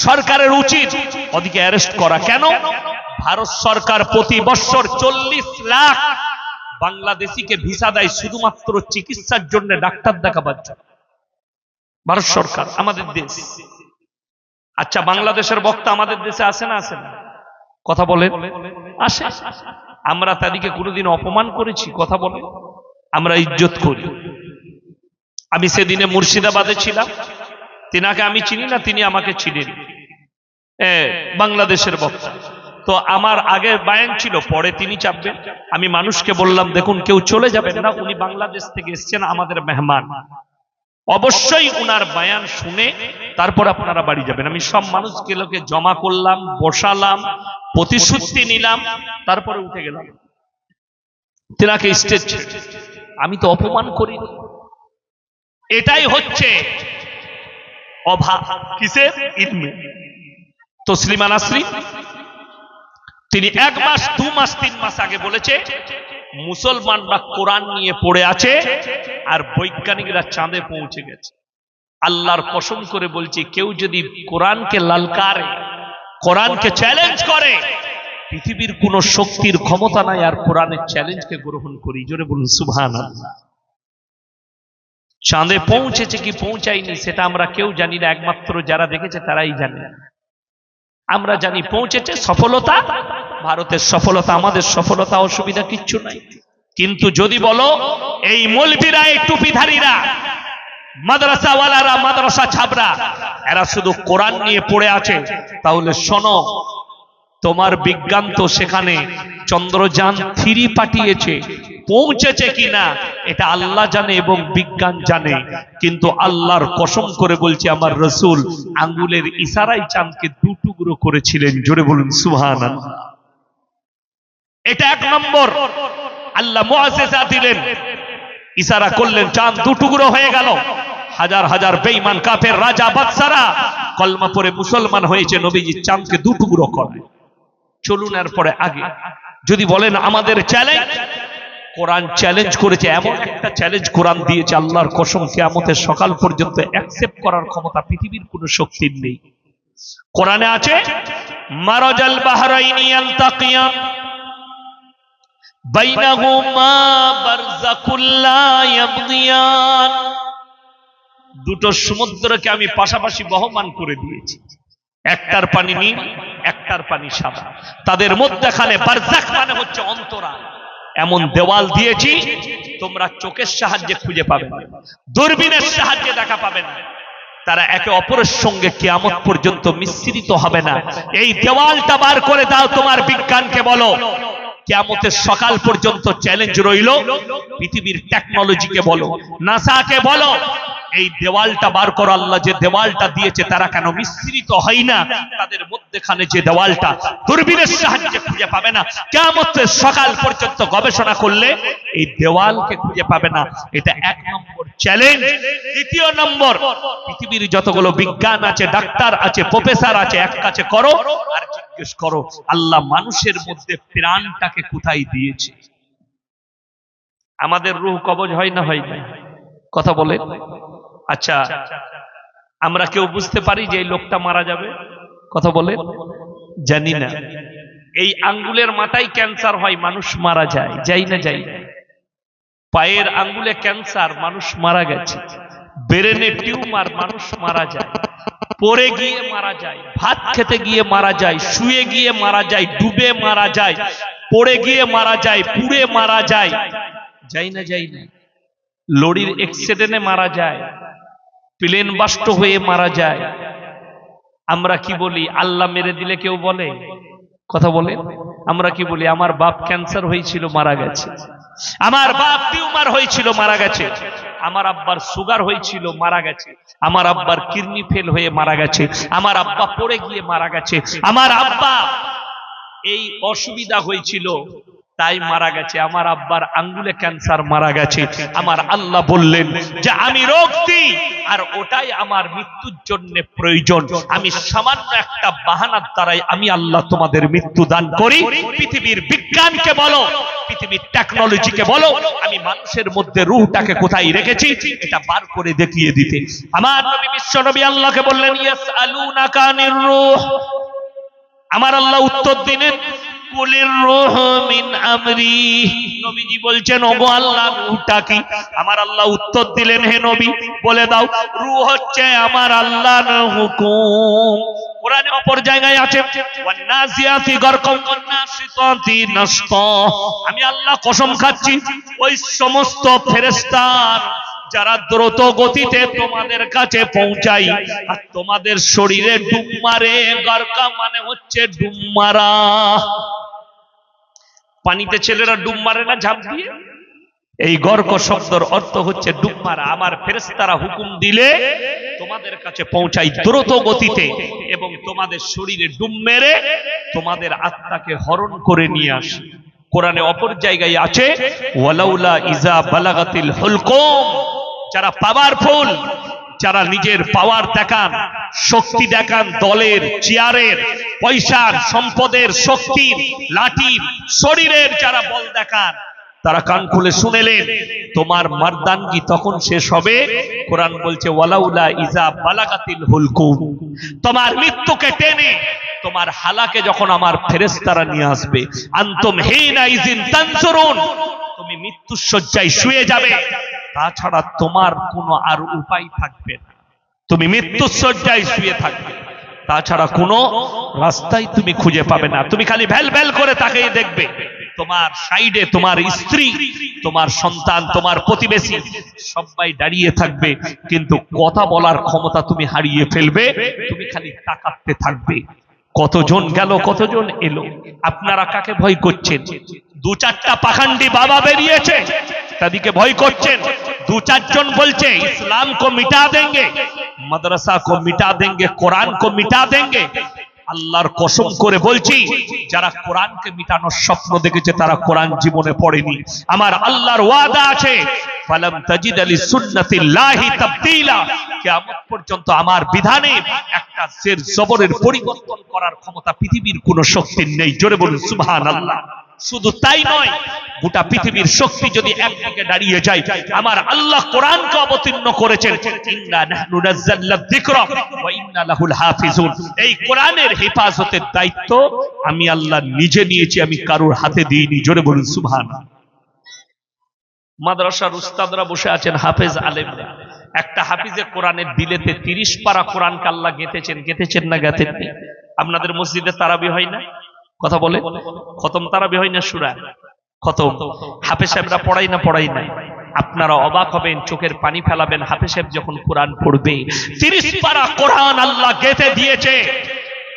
সরকারের উচিত ওদিকে অ্যারেস্ট করা। কেন? ভারত সরকার প্রতি বছর 40 লাখ বাংলাদেশিকে ভিসা দেয় শুধুমাত্র চিকিৎসার জন্য, ডাক্তার দেখাবার জন্য। ভারত সরকার, আমাদের দেশ। আচ্ছা, বাংলাদেশের বক্তা আমাদের দেশে আসে না? আসে না? কথা বলে আসে। আমরা তাদেরকে কোনোদিন অপমান করেছি? কথা বলে আমরা ইজ্জত করি। আমি সেদিনে মুর্শিদাবাদে ছিলাম, তিনাকে আমি চিনি না, তিনি আমাকে চিনেন, বাংলাদেশের বক্তা। তো আমার আগে বায়ান ছিল, পরে তিনি চাপবেন। আমি মানুষকে বললাম, দেখুন কেউ চলে যাবেন না, উনি বাংলাদেশ থেকে এসছেন, আমাদের মেহমান, অবশ্যই উনার বায়ান শুনে তারপর আপনারা বাড়ি যাবেন। আমি সব মানুষকে লোকে জমা করলাম, বসালাম, প্রতিশ্রুতি নিলাম, তারপরে উঠে গেলাম। তিনাকে স্টেজ, আমি তো অপমান করি। এটাই হচ্ছে অভাব। কিসের? ইলমে। তসলিমা নাসরিন তিনি 1 মাস 2 মাস 3 মাস আগে বলেছে মুসলমানরা কোরআন নিয়ে পড়ে আছে আর বৈজ্ঞানিকরা চাঁদে পৌঁছে গেছে। আল্লাহর কসম করে বলছি, কেউ যদি কোরআনকে লালকারে, কোরআনকে চ্যালেঞ্জ করে, পৃথিবীর কোন শক্তির ক্ষমতা নাই আর কোরআনের চ্যালেঞ্জকে গ্রহণ করি। জোরে বলুন সুবহানাল্লাহ। চাঁদে পৌঁছেছে কি পৌঁছায়নি সেটা আমরা কেউ জানি না, একমাত্র যারা দেখেছে তারাই জানে। আমরা জানি পৌঁছেছে, সফলতা ভারতের সফলতা, আমাদের সফলতা, অসুবিধা কিচ্ছু নাই। কিন্তু যদি বলো এই মৌলবীরা, এই টুপিধারীরা, মাদ্রাসাওয়ালারা, মাদ্রাসা ছাবরা, এরা শুধু কোরআন নিয়ে পড়ে আছে, তাহলে শোনো, তোমার বিজ্ঞান তো সেখানে চন্দ্রযান 3 পাঠিয়েছে, পৌঁছেছে কিনা এটা আল্লাহ জানে এবং বিজ্ঞান জানে। কিন্তু আল্লাহর কসম করে বলছি, আমার রাসূল আঙ্গুলের ইশারায় চাঁদকে 2 টুকরো করেছিলেন। জোরে বলুন সুবহানাল্লাহ। এটা 1 নম্বর। আল্লাহ মুআজিজা দিলেন, ইশারা করলেন, চাঁদ 2 টুকরো হয়ে গেল। হাজার হাজার বেঈমান কাফের রাজা বাদশারা কলমা পড়ে মুসলমান হয়েছে, নবীজি চাঁদকে 2 টুকরো করে। চলুন এরপরে আগে। যদি বলেন আমাদের চ্যালেঞ্জ, কোরআন চ্যালেঞ্জ করেছে, এমন একটা চ্যালেঞ্জ কোরআন দিয়েছে, আল্লাহর কসম কিয়ামতের সকাল পর্যন্ত অ্যাকসেপ্ট করার ক্ষমতা পৃথিবীর কোনো শক্তির নেই। কোরআনে আছে, মারাজাল বাহরাইনি ইয়ালতাকিয়ান বাইনাহুমা বারযাকুল লা ইয়াবগিয়ান। 2টো সমুদ্রকে আমি পাশাপাশি বহমান করে দিয়েছি, একটার পানি নীল, একটার পানি সাদা, তাদের মধ্যখানে বারজাখ মানে হচ্ছে অন্তরাল, এমন দেওয়াল দিয়েছি তোমরা চোখের সাহায্যে খুঁজে পাবে না, দূরবীনের সাহায্যে দেখা পাবে না। তারা একে অপরের সঙ্গে কিয়ামত পর্যন্ত মিশ্রিত হবে না। এই দেওয়ালটা বার করে দাও, তোমার বিজ্ঞানকে বলো। কিয়ামতের সকাল পর্যন্ত চ্যালেঞ্জ রইল, পৃথিবীর টেকনোলজিকে বলো, নাসাকে বলো, এই দেওয়ালটা বার করো। আল্লাহ যে দেওয়ালটা দিয়েছে তারা কেন মিশ্রিত হয় না? তাদের মধ্যখানে যে দেওয়ালটা দূরবীনের সাহায্যে খুঁজে পাবে না, কিয়ামতের সকাল পর্যন্ত গবেষণা করলে এই দেওয়ালকে খুঁজে পাবে না। এটা 1 নম্বর চ্যালেঞ্জ। দ্বিতীয় নম্বর, পৃথিবীর যতগুলো বিজ্ঞান আছে, ডাক্তার আছে, প্রফেসর আছে, এক কাছে করো আর জিজ্ঞেস করো আল্লাহ মানুষের মধ্যে প্রাণটাকে কোথায় দিয়েছে। আমাদের রূহ কবজ হয় না হয় না? কথা বলে। আচ্ছা, আমরা কেউ বুঝতে পারি যে এই লোকটা মারা যাবে? কথা বলে জানি না। এই আঙ্গুলের মাথায় ক্যান্সার হয়, মানুষ মারা যায়, যাই না যাই না? পায়ের আঙ্গুলে ক্যান্সার, মানুষ মারা গেছে। ব্রেনে টিউমার, মানুষ মারা যায়। পড়ে গিয়ে মারা যায়, ভাত খেতে গিয়ে মারা যায়, শুয়ে গিয়ে মারা যায়, ডুবে মারা যায়, পড়ে গিয়ে মারা যায়, পুড়ে মারা যায়, যাই না যাই না? লরির অ্যাক্সিডেন্টে মারা যায়, প্লেন বাস্ট হয়ে মারা যায়। আমরা কি বলি? আল্লাহ মেরে দিলে কেউ বলে? কথা বলে। আমরা কি বলি? আমার বাপ ক্যান্সার হয়েছিল, মারা গেছে। আমার বাপ টিউমার হয়েছিল, মারা গেছে। আমার আব্বার সুগার হয়েছিল, মারা গেছে। আমার আব্বার কিডনি ফেল হয়ে মারা গেছে। আমার আব্বা পড়ে গিয়ে মারা গেছে। আমার আব্বা এই অসুবিধা হয়েছিল, তাই মারা গেছে। আমার আব্বার আঙ্গুলে ক্যান্সার মারা গেছে। আমার আল্লাহ বললেন যে আমি রোগ দিই আর ওটাই আমার মৃত্যুর জন্য প্রয়োজন। আমি সামান্য একটা বাহানার দ্বারাই আমি আল্লাহ তোমাদের মৃত্যু দান করি। পৃথিবীর বিজ্ঞানকে বলো, পৃথিবীর টেকনোলজিকে বলো, আমি মানুষের মধ্যে রূহটাকে কোথায় রেখেছি এটা বার করে দেখিয়ে দিতে। আমার নবী বিশ্ব নবী আল্লাহকে বললেন ইয়াসআলুনাকা আনির রূহ। আমার আল্লাহ উত্তর দিলেন কুলির রূহ মিন আমরি। নবীজি বলছেন ওগো আল্লাহ রূহটা কি? আমার আল্লাহ উত্তর দিলেন হে নবী বলে দাও রূহ হচ্ছে আমার আল্লাহর হুকুম। কোরআনে অপর জায়গায় আছে ওয়ান্নাসিয়াতি গরকাম ওয়ান্নাসিতাতি নাসতা। আমি আল্লাহ কসম খাচ্ছি ওই সমস্ত ফেরেশতার যারা দ্রুত গতিতে তোমাদের কাছে পৌঁছাই আর তোমাদের শরীরে ডুব মারে। গরকা মানে হচ্ছে ডুব মারা। পানিতে ছেলেরা ডুব মারে না ঝাঁপ দিয়ে? এই গর্ক শব্দের অর্থ হচ্ছে ডুব মারা। আমার ফেরেশতারা হুকুম দিলে তোমাদের কাছে পৌঁছাই দ্রুত গতিতে এবং তোমাদের শরীরে ডুব মেরে তোমাদের আত্মাকে হরণ করে নিয়ে আসে। কোরআনে অপর জায়গায় আছে ওয়ালাউলা ইজা বালাগাতিল হুলকুম। যারা পাওয়ারফুল, যারা নিজের পাওয়ার দেখান, শক্তি দেখান, দলের, চেয়ারের, পয়সার, সম্পদের, শক্তির, লাঠির, শরীরের যারা বল দেখান, তারা কান খুলে শুনেলেন তোমার মারদানগি তখন শেষ হবে। কোরআন বলছে ওয়ালাউলা ইজা বালাগাতিল হুলকুম। তোমার মৃত্যুকে টেনে তোমার হালাকে যখন আমার ফেরেশতারা নিয়ে আসবে, আনতুম হিনা ইজিন তানসুরুন, তুমি মৃত্যুর শয্যায় শুয়ে যাবে। তাছাড়া তোমার কোনো আর উপায় থাকবে না। তুমি মৃত্যুর শয্যায় শুয়ে থাকবে, তাছাড়া কোনো রাস্তায় তুমি খুঁজে পাবে না। তুমি খালি ভ্যাল ভ্যাল করে তাকিয়ে দেখবে তোমার সাইডে তোমার স্ত্রী, তোমার সন্তান, তোমার প্রতিবেশী সবাই দাঁড়িয়ে থাকবে, কিন্তু কথা বলার ক্ষমতা তুমি হারিয়ে ফেলবে। তুমি খালি তাকাতে থাকবে কতজন গেল কতজন এলো। আপনারা কাকে ভয় করছেন? দু চারটা পাখান্ডি বাবা বেরিয়েছে তাদেরকে ভয় করছেন। দু চারজন বলছে ইসলাম কো মিটা দেंगे, মাদ্রাসা কো মিটা দেंगे, কোরআন কো মিটা দেंगे। আল্লাহর কসম করে বলছি যারা কোরআনকে মিটানোর স্বপ্ন দেখেছে তারা কোরআন জীবনে পড়েনি। আমার আল্লাহর ওয়াদা আছে ফালাম তাজিদ লিসুন্নাতিল্লাহি তাবদীলা। কিয়ামত পর্যন্ত আমার বিধানে একটা জের জবরের পরিবর্তন করার ক্ষমতা পৃথিবীর কোনো শক্তির নেই। জোরে বলুন সুবহানাল্লাহ। শুধু তাই নয়, গোটা পৃথিবীর শক্তি যদি একদিকে দাঁড়িয়ে যায়, আমার আল্লাহ কোরআনকে অবতীর্ণ করেছেন ইন্না নাহনু নাযালনা যিকরা ওয়া ইন্না লাহুল হাফিজুন। এই কোরআনের হেফাজতের দায়িত্ব আমি আল্লাহ নিজে নিয়েছি, আমি কারোর হাতে দিইনি। জোরে বলুন সুবহানাল্লাহ। মাদ্রাসার উস্তাদরা বসে আছেন, হাফেজ আলেমরা। একটা হাফিজে কোরআনের দিলেতে 30 পারা কোরআনকে আল্লাহ গেঁথেছেন না গেঁথেননি? আপনাদের মসজিদে তারাবি হয় না? কথা বলে খতম তারাবি হয় না? সূরা খতম হাফেজ সাহেবরা পড়াই না? আপনারা অবাক হবেন, চোখের পানি ফেলাবেন। হাফেজ সাহেব যখন কোরআন পড়বে 30 পারা কোরআন আল্লাহ গেঁথে দিয়েছে।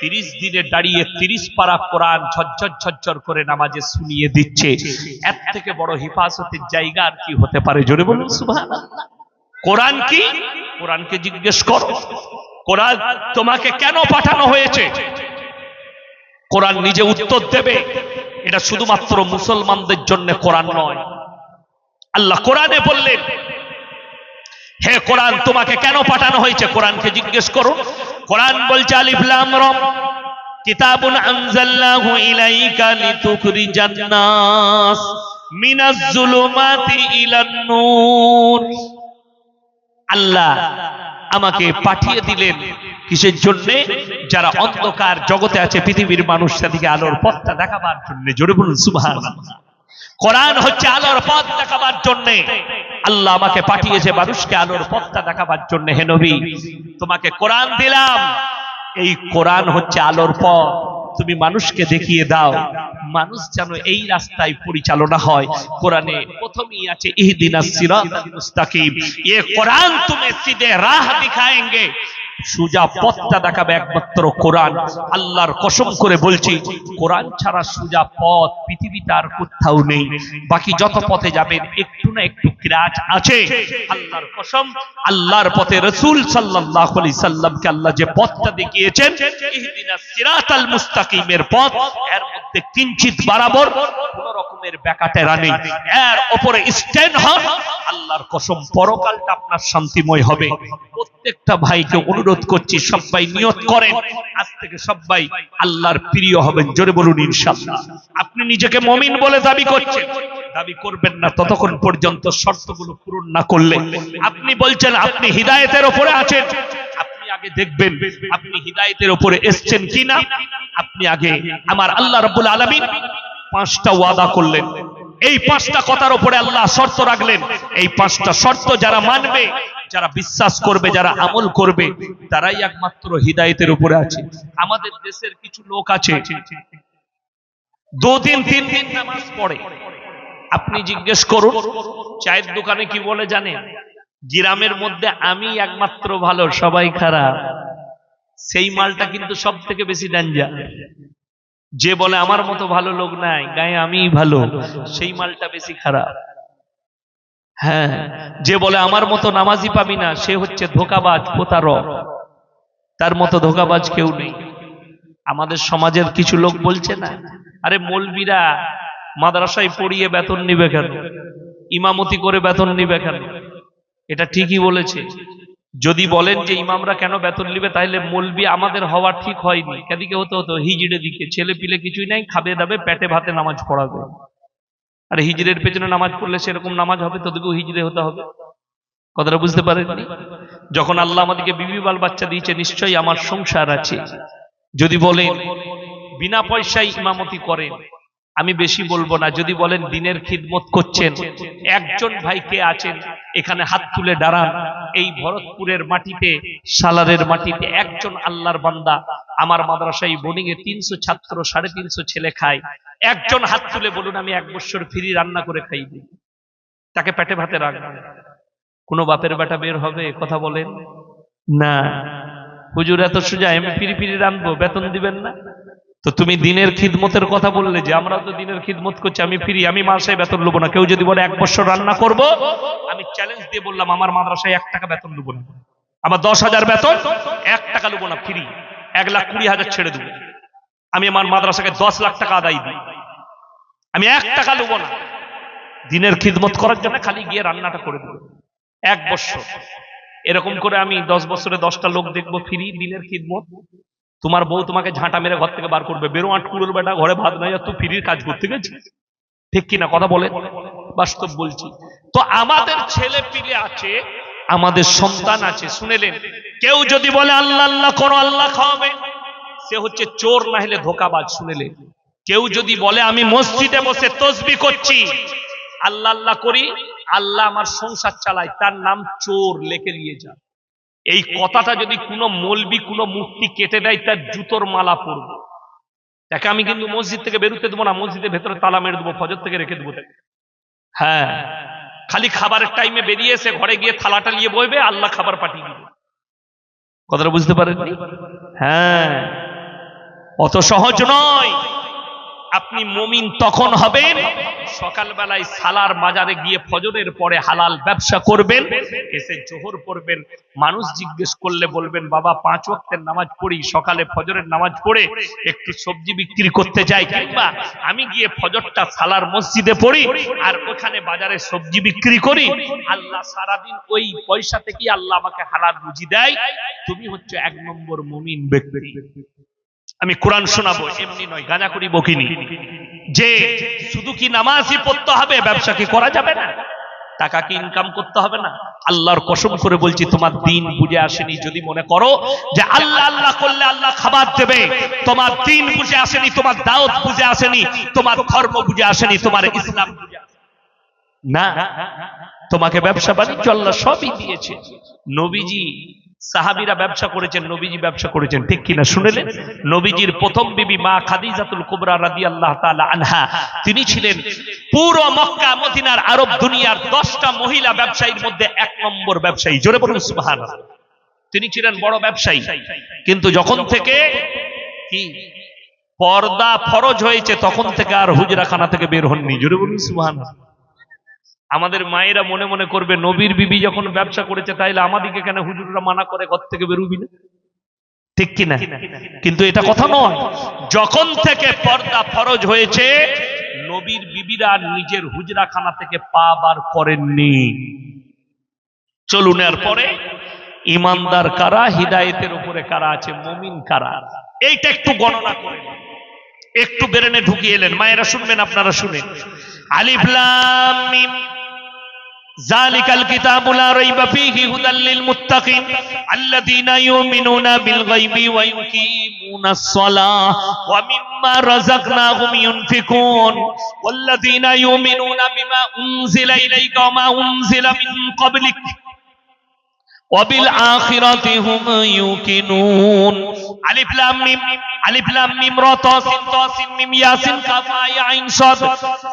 30 দিনে দাঁড়িয়ে 30 পারা কোরআন ঝরঝর করে নামাজে শুনিয়ে দিচ্ছে। এর থেকে বড় হিফাজতের জায়গা আর কি হতে পারে? জোরে বলুন সুবহানাল্লাহ। কোরআন কি? কোরআনকে জিজ্ঞেস করো কোরআন তোমাকে কেন পাঠানো হয়েছে? কোরআন নিজে উত্তর দেবে। এটা শুধুমাত্র মুসলমানদের জন্য কোরআন নয়। আল্লাহ কোরআনে বললেন হে কোরআন তোমাকে কেন পাঠানো হয়েছে? কোরআনকে জিজ্ঞেস করো। কোরআন বলছে আলিফ লাম রা কিতাবুন আনজালনাহু ইলাইকা লিতুখরিজান নাস মিনাজ যুলুমাতি ইলান নূর। আল্লাহ আমাকে পাঠিয়ে দিলেন কিসের জন্য? যারা অন্ধকার জগতে আছে পৃথিবীর মানুষ তাদেরকে আলোর পথটা দেখাবার জন্য। জোরে বলুন সুবহানাল্লাহ। কোরআন হচ্ছে আলোর পথ দেখাবার জন্য। আল্লাহ আমাকে পাঠিয়েছে মানুষকে আলোর পথটা দেখাবার জন্য। হে নবী তোমাকে কোরআন দিলাম, এই কোরআন হচ্ছে আলোর পথ, তুমি মানুষকে দেখিয়ে দাও, মানুষ যেন এই রাস্তায় পরিচালনা হয়। কোরআনে প্রথমেই আছে ইহদিনাস সিরাতাল মুস্তাকিম। ये कुरान तुम्हें सीधे राह दिखाएंगे। সোজা পথটা দেখাবে একমাত্র কোরআন। আল্লাহর কসম করে বলছি কোরআন ছাড়া সোজা পথ পৃথিবীতে আর কোথাও নেই। বাকি যত পথে যাবেন একটু না একটু ক্রাচ আছে। আল্লাহর কসম, আল্লাহর পথে রাসূল সাল্লাল্লাহু আলাইহি সাল্লামকে আল্লাহ যে পথটা দেখিয়েছেন ইহদিনাস সিরাতাল মুস্তাকিমের পথ, এর মধ্যে কিঞ্চিত বরাবর কোন রকমের ব্যাকাটেরা নেই, এর উপরে স্ট্যান্ড হন। আল্লাহর কসম পরকালটা আপনার শান্তিময় হবে। প্রত্যেকটা ভাইকে অনুরোধ করছি, সবাই নিয়ত করেন আজ থেকে সবাই আল্লাহর প্রিয় হবেন। জোরে বলুন ইনশাআল্লাহ। আপনি নিজেকে মুমিন বলে দাবি করছেন, দাবি করবেন না ততক্ষণ পর্যন্ত শর্তগুলো পূরণ না করলে। আপনি বলছেন আপনি হিদায়াতের উপরে আছেন, আপনি আগে দেখবেন আপনি হিদায়াতের উপরে এসেছেন কিনা। আপনি আগে আমার আল্লাহ রাব্বুল আলামিন 5টা ওয়াদা করলেন, এই 5টা কথার উপরে আল্লাহ শর্ত রাখলেন। এই 5টা শর্ত যারা মানবে, যারা বিশ্বাস করবে, যারা আমল করবে, তারাই একমাত্র হিদায়াতের উপরে আছে। আমাদের দেশের কিছু লোক আছে 2 দিন 3 দিন নামাজ পড়ে, আপনি জিজ্ঞেস করুন চায়ের দোকানে কি বলে জানেন? গ্রামের মধ্যে আমি একমাত্র ভালো, সবাই খারাপ। সেই মালটা কিন্তু সব থেকে বেশি ডেঞ্জার। যে বলে আমার মতো ভালো লোক নাই, গায়ে আমিই ভালো, সেই মালটা বেশি খারাপ। হ্যাঁ, যে বলে আমার মতো নামাজি পাবি না, সে হচ্ছে ধোঁকাবাজ, প্রতারক। তার মতো ধোঁকাবাজ কেউ নেই। আমাদের সমাজের কিছু লোক বলছে না, আরে মৌলবীরা মাদ্রাসায় পড়িয়ে বেতন নিবে কেন, ইমামতি করে বেতন নিবে কেন? এটা ঠিকই বলেছে। যদি বলেন যে ইমামরা কেন বেতন নিবে, তাহলে মৌলবী আমাদের হওয়া ঠিক হয়নি। কেদিকে হতে হতো? হিজড়ের দিকে। ছেলে পিলে কিছুই নাই, খাবে দাবে, পেটে ভাতে নামাজ পড়াবে। আর হিজড়ের পেছনে নামাজ পড়লে সেরকম নামাজ হবে, তোদেরকেও হিজড়ে হতে হবে। কথাটা বুঝতে পারেননি? যখন আল্লাহ আমাদেরকে বিবি বাল বাচ্চা দিয়েছে, নিশ্চয়ই আমার সংসার আছে। যদি বলেন বিনা পয়সায় ইমামতি করেন, আমি বেশি বলবো না। যদি বলেন দিনের খিদমত করছেন, একজন ভাই কে আছেন এখানে হাত তুলে দাঁড়ান। এই ভরতপুরের মাটিতে, সালারের মাটিতে একজন আল্লাহর বান্দা আমার মাদ্রাসায় বোর্ডিং এ 300 ছাত্র, 350 ছেলে খায়। একজন হাত তুলে বলুন আমি 1 বছর ফ্রি রান্না করে খাই দিই, তাকে পেটে ভাতে রাখবেন। কোন বাপের বেটা বের হবে? কথা বলেন না। হুজুর এত সোজা, আমি ফ্রি ফ্রি রাখবো, বেতন দিবেন না? তো তুমি দিনের খিদমতের কথা বললে যে আমরা তো দিনের খিদমত করছি, আমি ফ্রি, আমি মাদ্রাসায় বেতন নেবো না। কেউ যদি বলে 1 বছর রান্না করব, আমি চ্যালেঞ্জ দিয়ে বললাম আমার মাদ্রাসায় 1 টাকা বেতন নেবো না, আমার 10,000 বেতন, 1 টাকা নেবো না, ফ্রি। 1,20,000 ছেড়ে দেবো। আমি আমার মাদ্রাসাকে 10 লাখ টাকা আদায় দিই, আমি 1 টাকা নেবো না। দিনের খিদমত করার জন্য খালি গিয়ে রান্নাটা করে দেবো 1 বছর। এরকম করে আমি 10 বছরে 10টা লোক দেখবো ফ্রি দিনের খিদমত। তোমার বউ তোমাকে ঝাঁটা মেরে ঘর থেকে বার করবে, বেরো আটকুড়োর বেটা, ঘরে ভাত নাই, তুই ফ্রির কাজ করতে গেছিস। ঠিক কিনা কথা বলে? বাস্তব বলছি। তো আমাদের ছেলে পিলে আছে, আমাদের সন্তান আছে। শুনেলেন, কেউ যদি বলে আল্লাহ আল্লাহ করো, আল্লাহ খাওয়াবে, সে হচ্ছে চোর, না হলে ধোঁকাবাজ। শুনেলেন, কেউ যদি বলে আমি মসজিদে বসে তসবিহ করছি, আল্লাহ আল্লাহ করি, আল্লাহ আমার সংসার চালায়, তার নাম চোর, লেখে নিয়ে যান। এই কথাটা যদি কোনো মৌলবি, কোনো মুফতি কেটে দেয়, তার জুতোর মালা পরবো। তাকে আমি কিন্তু মসজিদ থেকে বেরোতে দেবো না, মসজিদের ভেতরে তালা মেরে দেবো, ফজর থেকে রেখে দেবো তাকে। হ্যাঁ, খালি খাবারের টাইমে বেরিয়ে এসে ঘরে গিয়ে থালাটা নিয়ে বইবে, আল্লাহ খাবার পাঠিয়ে দিবে। কথাটা বুঝতে পারেননি? হ্যাঁ, অত সহজ নয়। আপনি মুমিন তখন হবেন সকালবেলায় সালার বাজারে গিয়ে ফজরের পরে হালাল ব্যবসা করবেন, এসে জোহর পড়বেন। মানুষ জিজ্ঞেস করলে বলবেন বাবা 5 ওয়াক্তের নামাজ পড়ি, সকালে ফজরের নামাজ পড়ে একটু সবজি বিক্রি করতে যাই, কিংবা আমি গিয়ে ফজরটা সালার মসজিদে পড়ি আর ওখানে বাজারে সবজি বিক্রি করি। আল্লাহ সারাদিন ওই পয়সা থেকে আল্লাহ আমাকে হালাল রুজি দেয়। তুমি হচ্ছে 1 নম্বর মুমিন ব্যক্তি। আমি কোরআন শোনাবো, এমনি নয় গাঁজা করি বকিনি। যে শুধু কি নামাজই পড়তে হবে, ব্যবসা কি করা যাবে না? টাকা কি ইনকাম করতে হবে না? আল্লাহর কসম করে বলছি, তোমার দিন বুঝে আসেনি যদি মনে করো যে আল্লাহ আল্লাহ করলে আল্লাহ খাবার দেবে। তোমার দিন বুঝে আসেনি, তোমার দাওয়াত বুঝে আসেনি, তোমার ধর্ম বুঝে আসেনি, তোমার ইসলাম বুঝে আসেনি। না, তোমাকে ব্যবসা বাণিজ্য আল্লাহ সবই দিয়েছে। নবীজি, সাহাবীরা ব্যবসা করেছেন, নবীজি ব্যবসা করেছেন, ঠিক কিনা? শুনেলেন, নবীজির প্রথম বিবি মা খাদিজাতুল কুবরা রাদিয়াল্লাহু তাআলা আনহা, তিনি ছিলেন পুরো মক্কা মদিনার আরব দুনিয়ার 10টা মহিলা ব্যবসায়ীর মধ্যে 1 নম্বর ব্যবসায়ী। জোরে বলুন সুবহানাল্লাহ। তিনি ছিলেন বড় ব্যবসায়ী, কিন্তু যখন থেকে কি পর্দা ফরজ হয়েছে তখন থেকে আর হুজরাখানা থেকে বের হননি। জোরে বলুন সুবহানাল্লাহ। আমাদের মায়েরা মনে মনে করবে নবীর বিবি যখন ব্যবসা করেছে, তাইলে আমাদেরকে কেন হুজুররা মানা করে ঘর থেকে বেরোবি না? ঠিক কিনা? কিন্তু এটা কথা নয়, যখন থেকে পর্দা ফরজ হয়েছে নবীর বিবিরা নিজের হুজরাখানা থেকে পা বার করেননি। চলুন এরপরে ইমানদার কারা, হিদায়েতের উপরে কারা আছে, মুমিন কারা, এইটা একটু গণনা করেন, একটু বেরেনে ঢুকিয়ে এলেন। মায়েরা শুনবেন, আপনারা শুনেন। আলিফ লাম মিম যালিকাল কিতাবু লা রাইবা ফীহি হুদাল লিল মুত্তাকিন আল্লাযীনা ইউমিনুনা বিল গায়বি ওয়া ইউকিমুনাস সালাহ ওয়া মিম্মা রাযাকনাহুম ইউনফিকুন ওয়াল্লাযীনা ইউমিনুনা বিমা উনজিলা ইলাইকা ওয়া মা উনজিলা মিন ক্বাবলিক ওয়াবিল আখিরাতি হুম ইউকিনুন। আলিফ লাম মিম, আলিফ লাম মিম রা তা সিন তা সিন মিম ইয়াসিন কাফ হা আইন সাদ।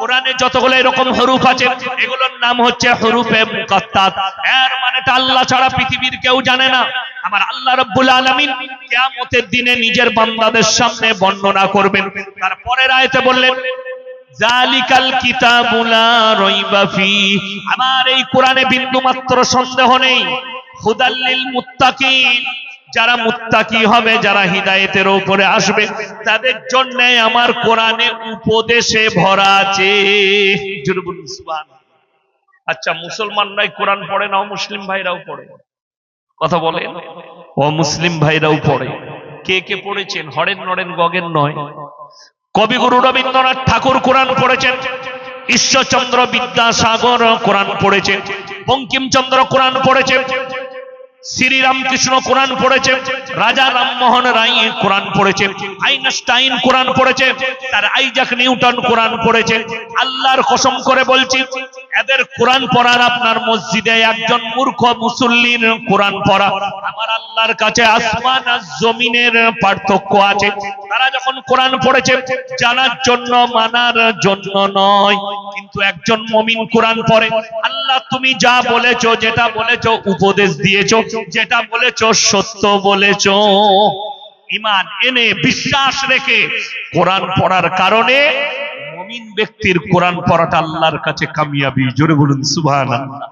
কোরআনে যতগুলো এরকম হরফ আছে এগুলোর নাম হচ্ছে হরফে মুকাত্তাত। এর মানেটা আল্লাহ ছাড়া পৃথিবীর কেউ জানে না। আমার আল্লাহ রাব্বুল আলামিন কিয়ামতের দিনে নিজের বান্দাদের সামনে বর্ণনা করবেন। তারপরের আয়াতে বললেন জালিকাল কিতাবু লা রাইবা ফীহি, আমার এই কোরআনে বিন্দু মাত্র সন্দেহ নেই। হুদাল লিল মুত্তাকিন, যারা মুত্তাকি হবে, যারা হিদায়েতের উপরে আসবে, তাদের জন্য আমার কোরআনে উপদেশে ভরা আছে। জোরে বলুন সুবহানাল্লাহ। আচ্ছা, মুসলমানরাই কোরআন পড়ে না, মুসলিম ভাইরাও পড়ে? কথা বলেন। ও মুসলিম ভাইরাও পড়ে। কে কে পড়েছেন? হরেন নরেন গগের নয়। কবিগুরু রবীন্দ্রনাথ ঠাকুর কোরআন পড়েছেন, ঈশ্বরচন্দ্র বিদ্যাসাগর কোরআন পড়েছেন, বঙ্কিমচন্দ্র কোরআন পড়েছেন, শ্রীরামকৃষ্ণ কোরআন পড়েছেন, রাজা রামমোহন রায় কোরআন পড়েছেন, আইনস্টাইন কোরআন পড়েছেন, তার আইজাক নিউটন কোরআন পড়েছেন। আল্লাহর কসম করে বলছি, এদের কোরআন পড়ার আপনার মসজিদে একজন মূর্খ মুসল্লির কোরআন পড়া আমার আল্লাহর কাছে আসমান আর জমিনের পার্থক্য আছে। তারা যখন কোরআন পড়েছে জানার জন্য, মানার জন্য নয়। কিন্তু একজন মুমিন কোরআন পড়ে, আল্লাহ তুমি যা বলেছো, যেটা বলেছো উপদেশ দিয়েছো, যেটা বলেছো সত্য বলেছো, ঈমান এনে বিশ্বাস রেখে কোরআন পড়ার কারণে মুমিন ব্যক্তির কোরআন পড়াটা আল্লাহর কাছে কামিয়াবি। জোরে বলুন সুবহানাল্লাহ।